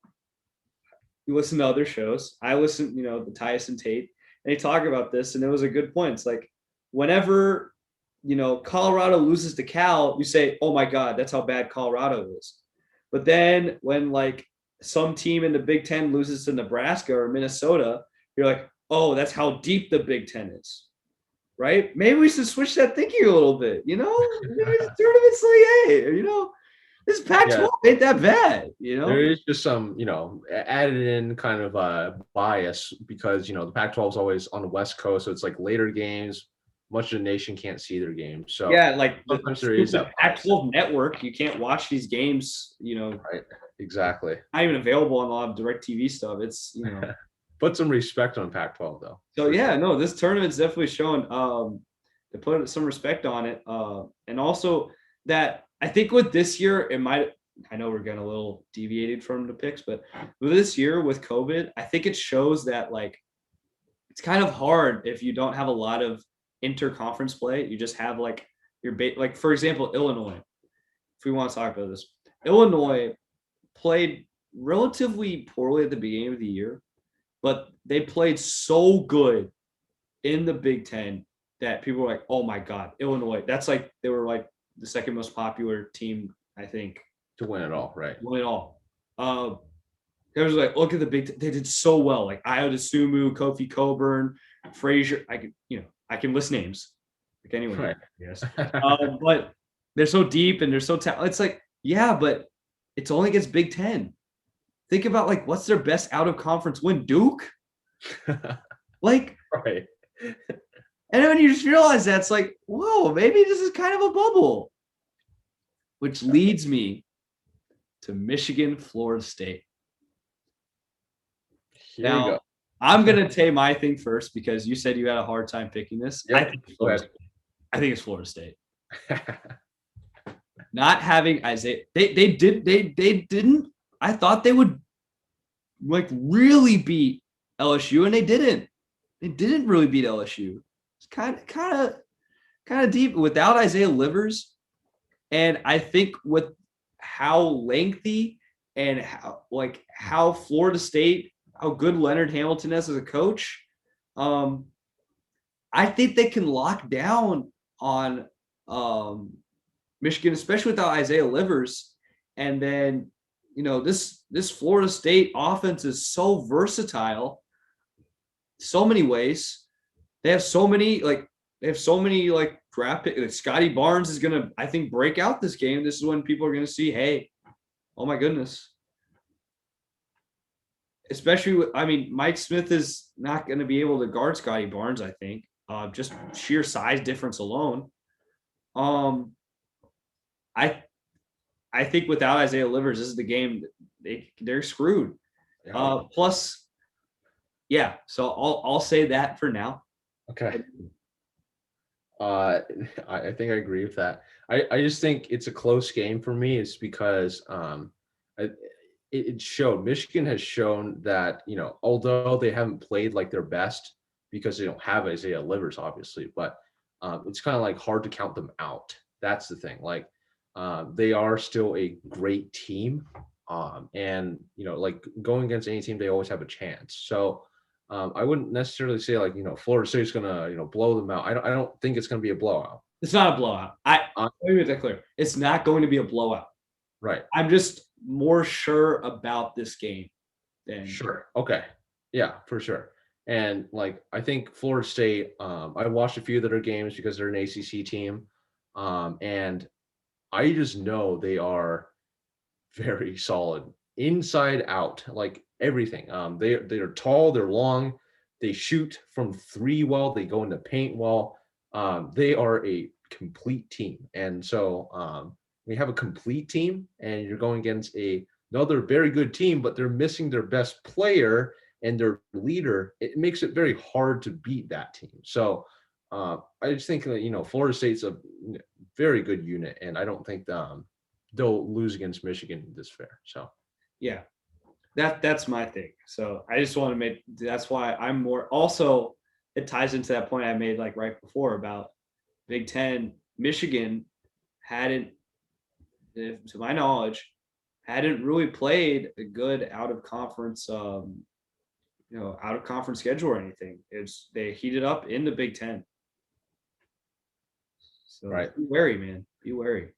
listen to other shows. I listen, the Tyus and Tate, and they talk about this, and it was a good point. It's like whenever Colorado loses to Cal, you say, "Oh my God, that's how bad Colorado is." But then when like some team in the Big Ten loses to Nebraska or Minnesota, you're like, "Oh, that's how deep the Big Ten is." Right? Maybe we should switch that thinking a little bit. Maybe the tournament's like, hey, this Pac-12 ain't that bad.
There is just some, added in kind of bias because the Pac-12 is always on the West Coast, so it's like later games. Much of the nation can't see their games. So
yeah, like
sometimes there is that
Pac-12 network, you can't watch these games.
Right? Exactly.
Not even available on a lot of DirecTV stuff. It's
Put some respect on Pac-12 though.
So yeah, no, this tournament's definitely showing to put some respect on it. And also that I think with this year, I know we're getting a little deviated from the picks, but with this year with COVID, I think it shows that like it's kind of hard if you don't have a lot of interconference play. You just have like like for example, Illinois. If we want to talk about this, Illinois played relatively poorly at the beginning of the year, but they played so good in the Big Ten that people were like, "Oh my God, Illinois!" That's like they were like the second most popular team, I think,
to win it all. Right?
Win it all. It was like, look at the Big Ten. They did so well. Like Io DeSumo, Kofi Coburn, Frazier, I can list names like anyone.
Right.
Yes. But they're so deep and they're so talented. It's like, yeah, but it's only against Big Ten. Think about like what's their best out of conference win? Duke? Like,
Right.
and then you just realize that's like, whoa, maybe this is kind of a bubble. Which leads me to Michigan, Florida State.
Here we go.
I'm gonna say my thing first because you said you had a hard time picking this.
Yep.
I think it's Florida State. Not having Isaiah, they didn't. I thought they would like really beat LSU, and they didn't. They didn't really beat LSU. It's kind of deep without Isaiah Livers, and I think with how lengthy and how Florida State, how good Leonard Hamilton is as a coach, I think they can lock down on Michigan, especially without Isaiah Livers. And then, this Florida State offense is so versatile, so many ways. They have so many draft picks. Scotty Barnes is gonna, I think, break out this game. This is when people are gonna see, hey, oh my goodness. Especially, Mike Smith is not going to be able to guard Scotty Barnes, I think, just sheer size difference alone. I think without Isaiah Livers, this is the game they're screwed.
Yeah.
Plus, yeah. So I'll say that for now.
Okay. I think I agree with that. I just think it's a close game for me. It's because it showed. Michigan has shown that, although they haven't played like their best because they don't have Isaiah Livers, obviously, but it's kind of like hard to count them out. That's the thing. Like they are still a great team. And, like going against any team, they always have a chance. So I wouldn't necessarily say like, Florida State's going to, blow them out. I don't think it's going to be a blowout.
It's not a blowout. Let me make that clear. It's not going to be a blowout.
Right.
I'm just more sure about this game than
Sure. Okay. Yeah, for sure. And like I think Florida State, I watched a few of their games because they're an ACC team. And I just know they are very solid inside out, like everything. They're tall, they're long, they shoot from three well, they go into paint well. They are a complete team. And so we have a complete team and you're going against another very good team, but they're missing their best player and their leader. It makes it very hard to beat that team. So I just think that, Florida State's a very good unit, and I don't think they'll lose against Michigan this fair. So
yeah, that's my thing. So I just want to that's why I'm more, also it ties into that point I made like right before about Big Ten. Michigan hadn't, to my knowledge, hadn't really played a good out of conference schedule or anything. They heated up in the Big Ten. So
right.
Be wary, man. Be wary.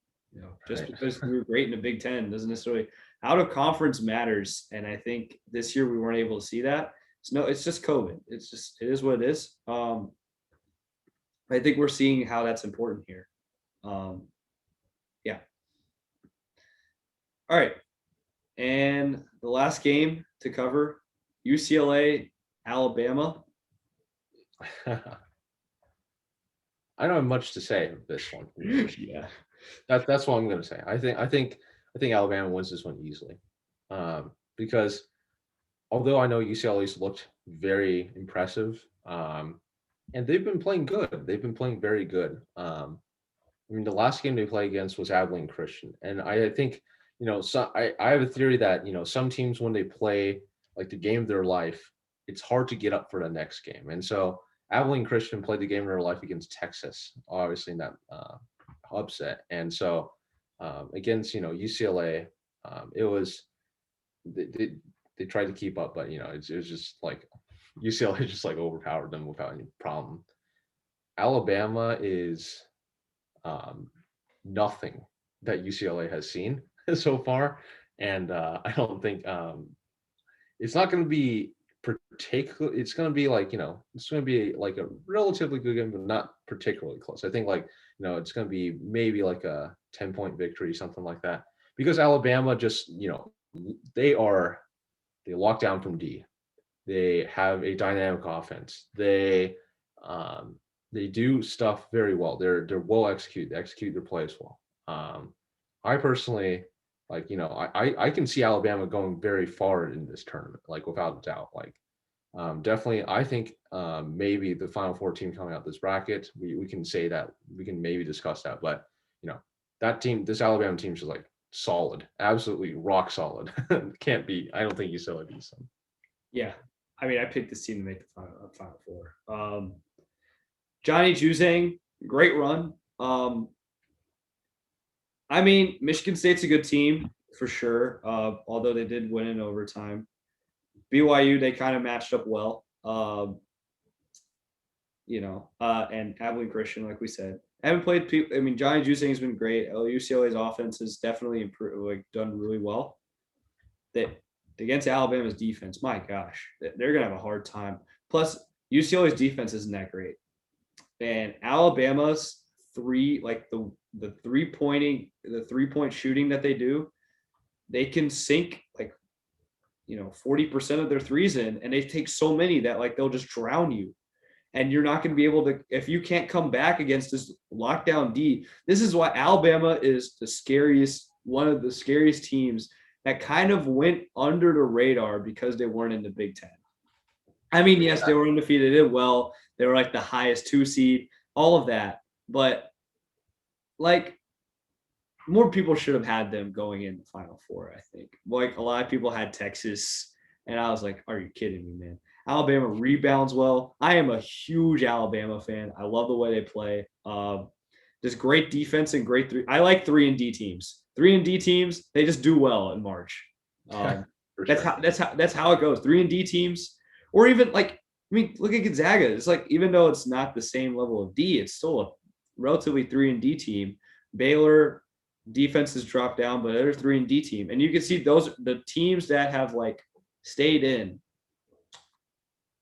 Just
Right.
because we were great in the Big Ten doesn't necessarily, out of conference matters. And I think this year we weren't able to see that. It's just COVID. It is what it is. I think we're seeing how that's important here. Yeah. All right. And the last game to cover, UCLA, Alabama.
I don't have much to say of this one.
Yeah.
That's what I'm going to say. I think Alabama wins this one easily, because although I know UCLA's looked very impressive, and they've been playing good. They've been playing very good. The last game they played against was Abilene Christian, and I think so. I have a theory that some teams, when they play like the game of their life, it's hard to get up for the next game, and so Abilene Christian played the game of their life against Texas, obviously in that upset. And so against UCLA, it was they tried to keep up, but it was just like UCLA just like overpowered them without any problem. Alabama is nothing that UCLA has seen so far, and I don't think it's not going to be particular. It's going to be like, it's going to be like a relatively good game, but not particularly close. I think like, it's going to be maybe like a 10-point victory, something like that, because Alabama just, they lock down from D. They have a dynamic offense. They do stuff very well. They're well executed. They execute their plays well. I personally like, I can see Alabama going very far in this tournament, like without a doubt. Like definitely, I think maybe the Final Four team coming out this bracket, we can say that, we can maybe discuss that. But that team, this Alabama team is just like solid, absolutely rock solid. Can't beat. I don't think UCLA beats them.
Yeah, I mean, I picked this team to make the Final Four. Johnny Juzang, great run. I mean, Michigan State's a good team for sure. Although they did win in overtime. BYU, they kind of matched up well. And Abilene Christian, like we said, I haven't played people. I mean, Johnny Juzang has been great. UCLA's offense has definitely improved, like done really well. That against Alabama's defense, my gosh, they're gonna have a hard time. Plus, UCLA's defense isn't that great, and Alabama's the 3-point shooting that they do, they can sink like 40% of their threes in, and they take so many that like they'll just drown you. And you're not going to be able to, if you can't come back against this lockdown D. This is why Alabama is one of the scariest teams that kind of went under the radar because they weren't in the Big Ten. I mean, yes, they were undefeated, did well. They were like the highest 2 seed, all of that. But like more people should have had them going in the Final Four, I think. Like a lot of people had Texas, and I was like, are you kidding me, man? Alabama rebounds well. I am a huge Alabama fan. I love the way they play. Just great defense and great three. I like 3-and-D teams. 3-and-D teams, they just do well in March. That's how it goes. 3-and-D teams, or even like, I mean, look at Gonzaga. It's like, even though it's not the same level of D, it's still a relatively 3-and-D team. Baylor defense has dropped down, but they're a 3-and-D team. And you can see the teams that have like stayed in,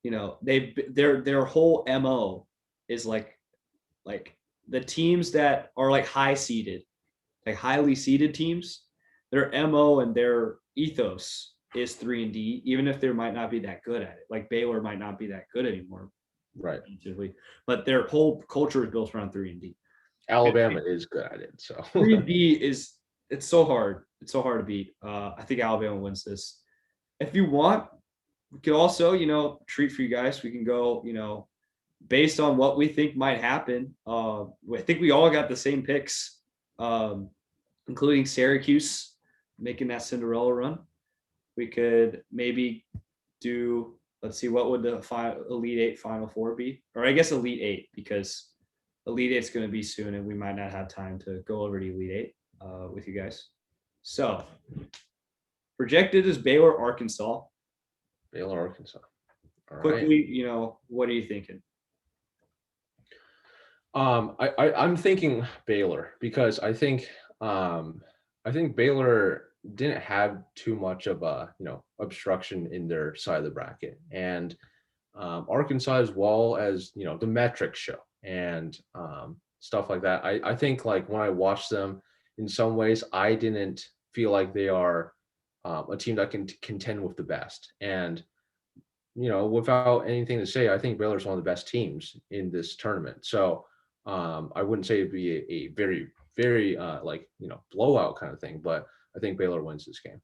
their whole MO is like the teams that are like highly seeded teams, their MO and their ethos is 3-and-D, even if they might not be that good at it. Like Baylor might not be that good anymore.
Right.
But their whole culture is built around 3-and-D.
Alabama is good at it. So
3-and-D it's so hard. It's so hard to beat. I think Alabama wins this. If you want, we could also, treat for you guys. We can go, based on what we think might happen. I think we all got the same picks, including Syracuse making that Cinderella run. We could maybe do, let's see, what would the Elite Eight Final Four be? Or I guess Elite Eight, because Elite Eight's going to be soon, and we might not have time to go over to Elite Eight with you guys. So, projected is Baylor, Arkansas.
Baylor, Arkansas. All
Quickly, right. What are you thinking?
I'm thinking Baylor, because I think Baylor didn't have too much of a obstruction in their side of the bracket, and Arkansas, as well as the metrics show and stuff like that. I think like when I watched them, in some ways I didn't feel like they are a team that can contend with the best. And without anything to say, I think Baylor's one of the best teams in this tournament. So I wouldn't say it'd be a very, very blowout kind of thing, but I think Baylor wins this game.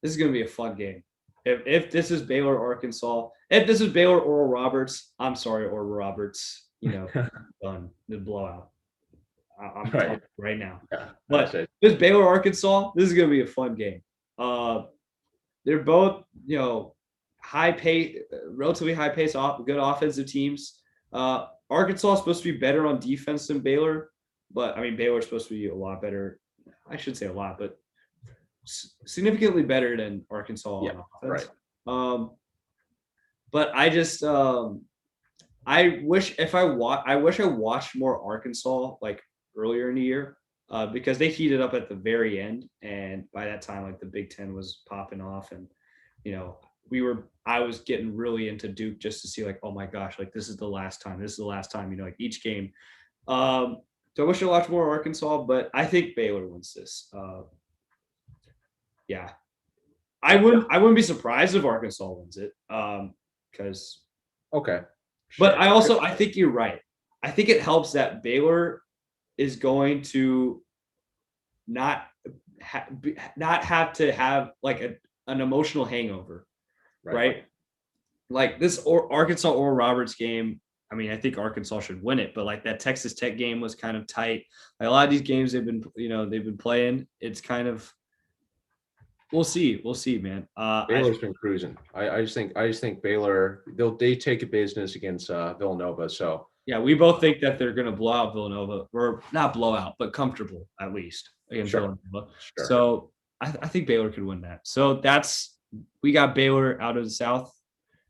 This is going to be a fun game. If this is Baylor, Arkansas, if this is Baylor, Oral Roberts, I'm sorry, Oral Roberts, done the blowout. I'm telling you right now. Yeah, but if this Baylor, Arkansas, this is going to be a fun game. They're both, high pace, relatively high pace, good offensive teams. Arkansas is supposed to be better on defense than Baylor, but I mean, Baylor's supposed to be a lot better. I should say a lot, but significantly better than Arkansas on offense. Right. But I just, I wish I watched more Arkansas like earlier in the year, because they heated up at the very end, and by that time, like the Big Ten was popping off, and I was getting really into Duke just to see like, oh my gosh, like this is the last time. This is the last time, like each game. So I wish I watched more Arkansas, but I think Baylor wins this. Yeah. I wouldn't be surprised if Arkansas wins it. Because
Okay.
but I think you're right. I think it helps that Baylor is going to not have to have like an emotional hangover, right? Like this Arkansas Oral Roberts game. I mean, I think Arkansas should win it, but like that Texas Tech game was kind of tight. Like a lot of these games they've been playing. It's kind of we'll see, man.
Baylor's been cruising. I just think Baylor they take a business against Villanova. So
yeah, we both think that they're going to blow out Villanova, or not blow out, but comfortable at least against Villanova.
Sure.
So I think Baylor could win that. So we got Baylor out of the South.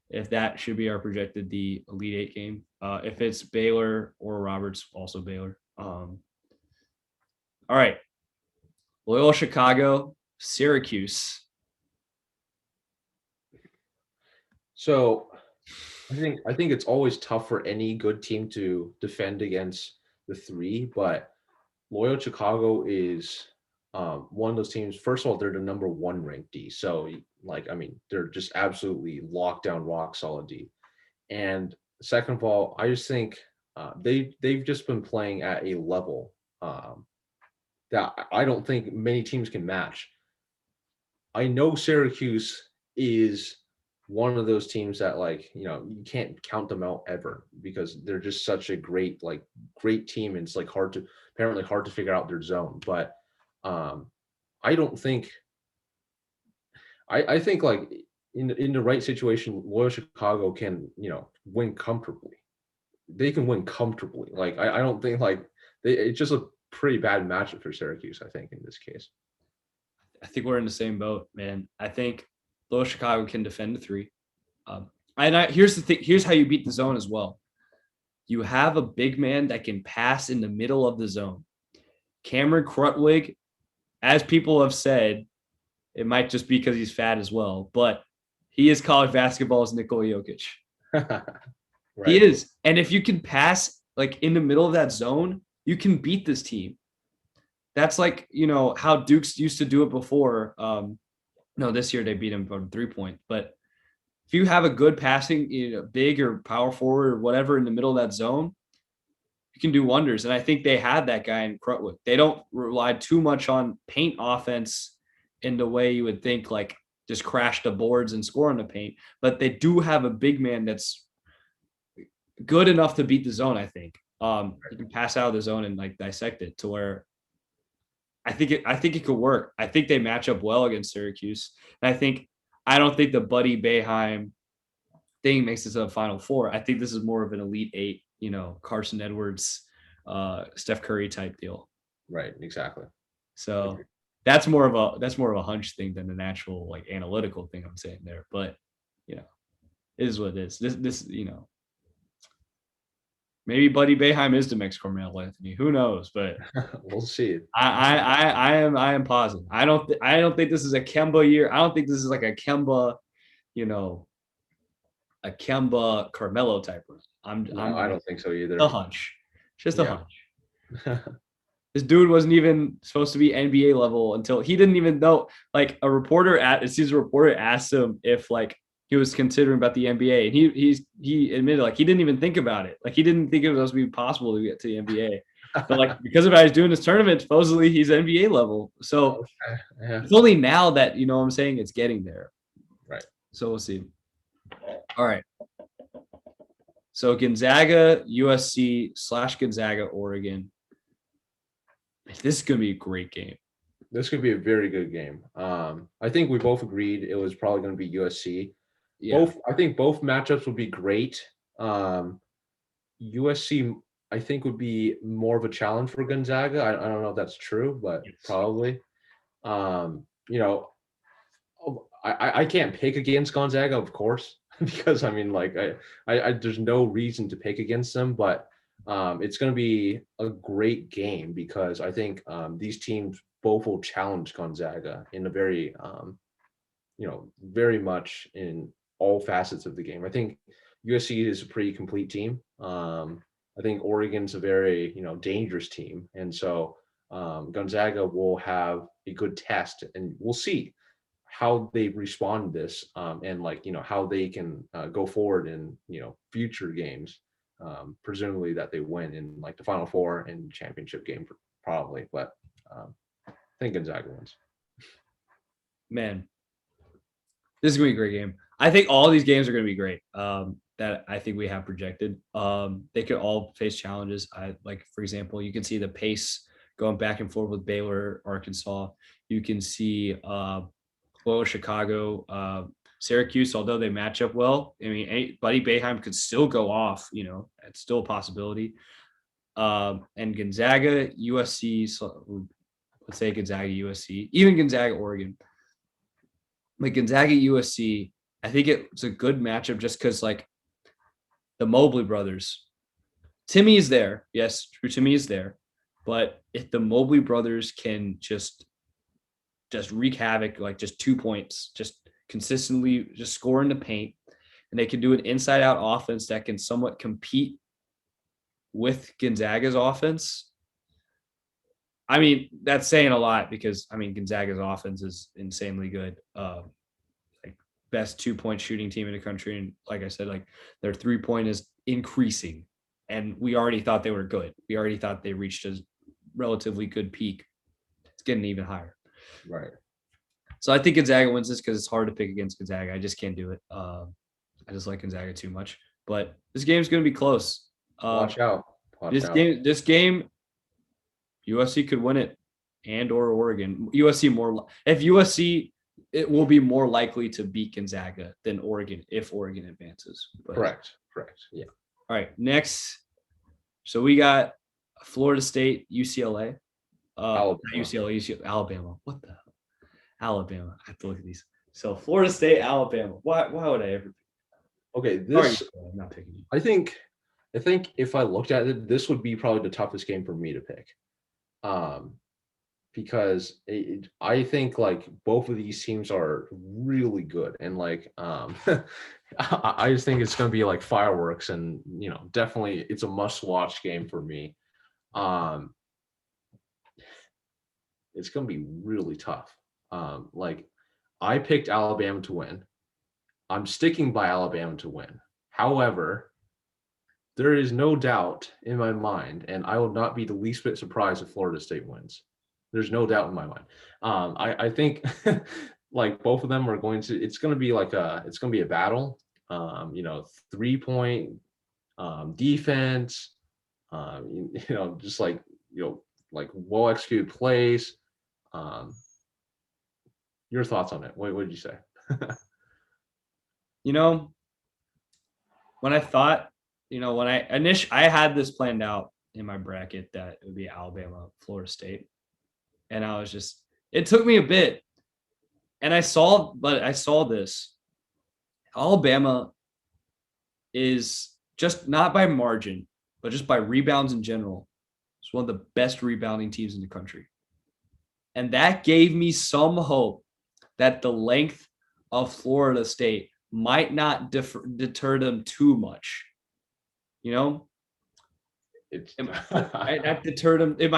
If that should be our projected the Elite Eight game. If it's Baylor or Roberts, also Baylor. All right, Loyola Chicago, Syracuse.
So I think it's always tough for any good team to defend against the 3, but Loyola Chicago is one of those teams. First of all, they're the number 1 ranked D. So like, I mean, they're just absolutely locked down, rock solid D. And second of all, I just think they've just been playing at a level that I don't think many teams can match. I know Syracuse is one of those teams that like, you can't count them out ever because they're just such a great team. And it's like apparently hard to figure out their zone. But I don't think, I think like in the right situation, Loyola Chicago can, win comfortably. They can win comfortably. Like, I don't think like it's just a pretty bad matchup for Syracuse, I think, in this case.
I think we're in the same boat, man. I think Loyola Chicago can defend the 3. Here's the thing. Here's how you beat the zone as well. You have a big man that can pass in the middle of the zone. Cameron Krutwig, as people have said, it might just be because he's fat as well, but he is college basketball's Nikola Jokic. Right. He is. And if you can pass like in the middle of that zone, you can beat this team. That's like, how Duke's used to do it before. No, this year they beat him from 3-point. But if you have a good passing, big or power forward or whatever in the middle of that zone, you can do wonders. And I think they had that guy in Krutwig. They don't rely too much on paint offense in the way you would think, like just crash the boards and score on the paint. But they do have a big man that's good enough to beat the zone, I think. You can pass out of the zone and like dissect it to where I think it could work. I think they match up well against Syracuse. And I don't think the Buddy Boeheim thing makes this a Final Four. I think this is more of an Elite Eight, Carson Edwards, Steph Curry type deal.
Right, exactly.
So that's more of a hunch thing than an actual like analytical thing I'm saying there. But it is what it is. This maybe Buddy Boeheim is the next Carmelo Anthony. Who knows? But
we'll see.
I am positive. I don't think this is a Kemba year. I don't think this is like a Kemba, a Kemba Carmelo type run.
I don't think so either.
A hunch. Just a hunch. This dude wasn't even supposed to be NBA level until he didn't even know. Like a reporter asked him if like he was considering about the NBA, and he admitted like he didn't even think about it. Like he didn't think it was supposed to be possible to get to the NBA. But like because of how he's doing this tournament, supposedly he's NBA level. So it's only now that what I'm saying it's getting there.
Right.
So we'll see. All right. So Gonzaga, USC / Gonzaga, Oregon. This is gonna be a great game.
This could be a very good game. I think we both agreed it was probably going to be USC. Yeah. I think both matchups would be great. USC, I think, would be more of a challenge for Gonzaga. I don't know if that's true, but probably. I can't pick against Gonzaga, of course, because I mean, like, I there's no reason to pick against them, but it's going to be a great game because I think these teams both will challenge Gonzaga in a very very much in all facets of the game. I think USC is a pretty complete team. I think Oregon's a very, dangerous team. And so Gonzaga will have a good test, and we'll see how they respond to this, and how they can go forward in, future games, presumably that they win in like the Final Four and championship game probably. But I think Gonzaga wins.
Man, this is going to be a great game. I think all these games are going to be great. That I think we have projected. They could all face challenges. For example, you can see the pace going back and forth with Baylor, Arkansas. You can see Loyola Chicago, Syracuse, although they match up well. I mean, Buddy Boeheim could still go off. It's still a possibility. And Gonzaga, USC. So let's say Gonzaga, USC, even Gonzaga, Oregon. Like Gonzaga, USC, I think it's a good matchup just because the Mobley brothers, Timmy is there. Yes, true, Timmy is there. But if the Mobley brothers can just wreak havoc, just 2 points, just consistently just score in the paint, and they can do an inside-out offense that can somewhat compete with Gonzaga's offense. I mean, that's saying a lot because, Gonzaga's offense is insanely good. Best 2-point shooting team in the country. And like I said, their 3-point is increasing. And we already thought they were good. We already thought they reached a relatively good peak. It's getting even higher.
Right.
So I think Gonzaga wins this because it's hard to pick against Gonzaga. I just can't do it. I just like Gonzaga too much. But this game's going to be close.
Watch out.
This game, USC could win it, and or Oregon. USC, it will be more likely to beat Gonzaga than Oregon if Oregon advances. But,
Correct. Yeah.
All right. Next. So we got Florida State, UCLA. Alabama. What the hell? Alabama. I have to look at these. So Florida State, Alabama. Why would I ever?
Okay.
I'm not picking you.
I think if I looked at it, this would be probably the toughest game for me to pick. Because I think both of these teams are really good, and I just think it's going to be fireworks, and definitely it's a must-watch game for me. It's going to be really tough. I picked Alabama to win. I'm sticking by Alabama to win. However, there is no doubt in my mind, and I will not be the least bit surprised if Florida State wins. There's no doubt in my mind. I think both of them are going to. It's going to be it's going to be a battle. 3-point defense. Just well executed plays. Your thoughts on it? What did you say?
When I thought, when I had this planned out in my bracket that it would be Alabama, Florida State. And I was it took me a bit. And I saw this. Alabama is just not by margin, but just by rebounds in general. It's one of the best rebounding teams in the country. And that gave me some hope that the length of Florida State might not deter them too much. That deterred him. It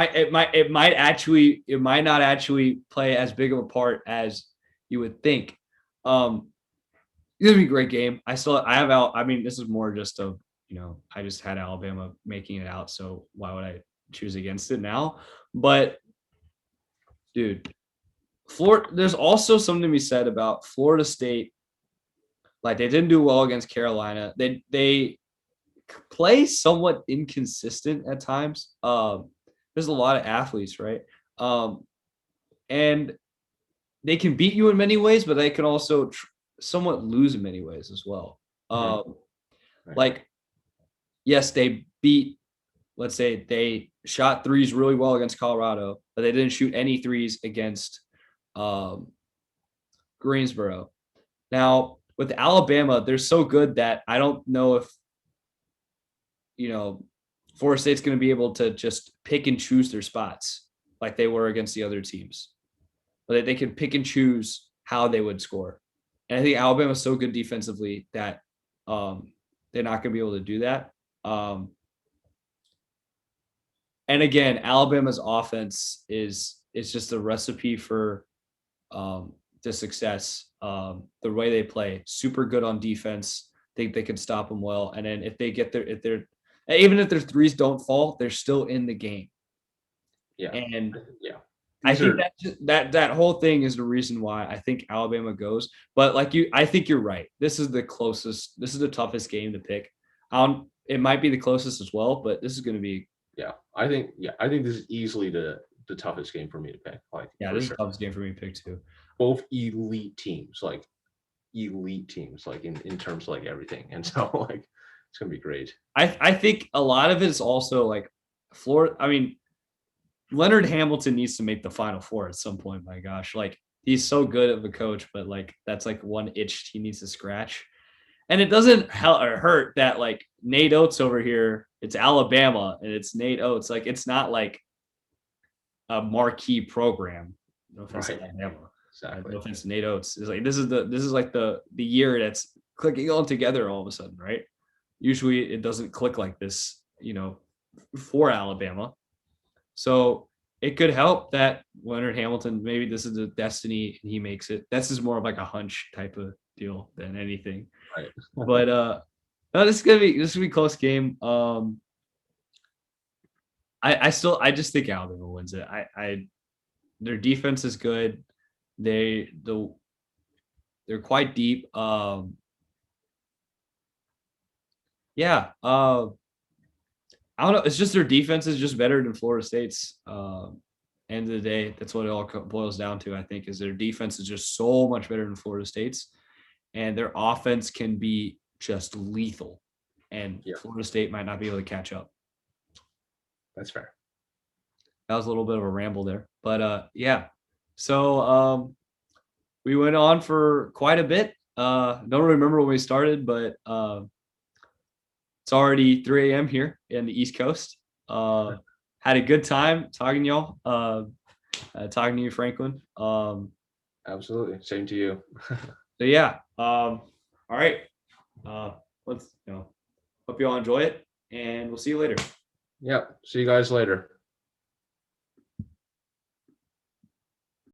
might not actually play as big of a part as you would think. It's gonna be a great game. This is more just I just had Alabama making it out, so why would I choose against it now? But dude, there's also something to be said about Florida State. They didn't do well against Carolina. They play somewhat inconsistent at times. There's a lot of athletes, right? And they can beat you in many ways, but they can also somewhat lose in many ways as well. Right. Yes, they beat, let's say they shot threes really well against Colorado, but they didn't shoot any threes against Greensboro. Now, with Alabama, they're so good that I don't know if Florida State's going to be able to just pick and choose their spots like they were against the other teams. But they can pick and choose how they would score. And I think Alabama's so good defensively that they're not going to be able to do that. And again, Alabama's offense is just a recipe for the success. The way they play, super good on defense. Think they can stop them well. And then if they get even if their threes don't fall, they're still in the game.
Yeah.
And
Yeah.
I think that whole thing is the reason why I think Alabama goes. But I think you're right. This is the closest. This is the toughest game to pick. It might be the closest as well, but this is going to be.
Yeah, I think this is easily the toughest game for me to pick. Like,
yeah, this is the toughest game for me to pick too.
Both elite teams, like in terms of like everything, and so like it's gonna be great.
I think a lot of it is also like Florida. I mean, Leonard Hamilton needs to make the Final Four at some point. My gosh, like he's so good of a coach, but like that's like one itch he needs to scratch. And it doesn't hurt that like Nate Oates over here, it's Alabama and it's Nate Oates. Like it's not like a marquee program. No offense to Alabama.
Exactly.
No offense to Nate Oates. It's like this is like the year that's clicking all together all of a sudden, right? Usually it doesn't click like this, for Alabama. So it could help that Leonard Hamilton, maybe this is the destiny and he makes it. This is more of like a hunch type of deal than anything.
Right.
But no, this is gonna be a close game. I just think Alabama wins it. Their defense is good. They're quite deep. Yeah. I don't know. It's just their defense is just better than Florida State's. End of the day, that's what it all boils down to. I think is their defense is just so much better than Florida State's, and their offense can be just lethal. And Florida State might not be able to catch up.
That's fair.
That was a little bit of a ramble there, but yeah. So we went on for quite a bit. Don't remember when we started, but it's already 3 a.m. here in the East Coast. Had a good time talking to y'all. Talking to you, Franklin.
Absolutely. Same to you.
So yeah. All right. Let's hope you all enjoy it, and we'll see you later.
Yep. See you guys later.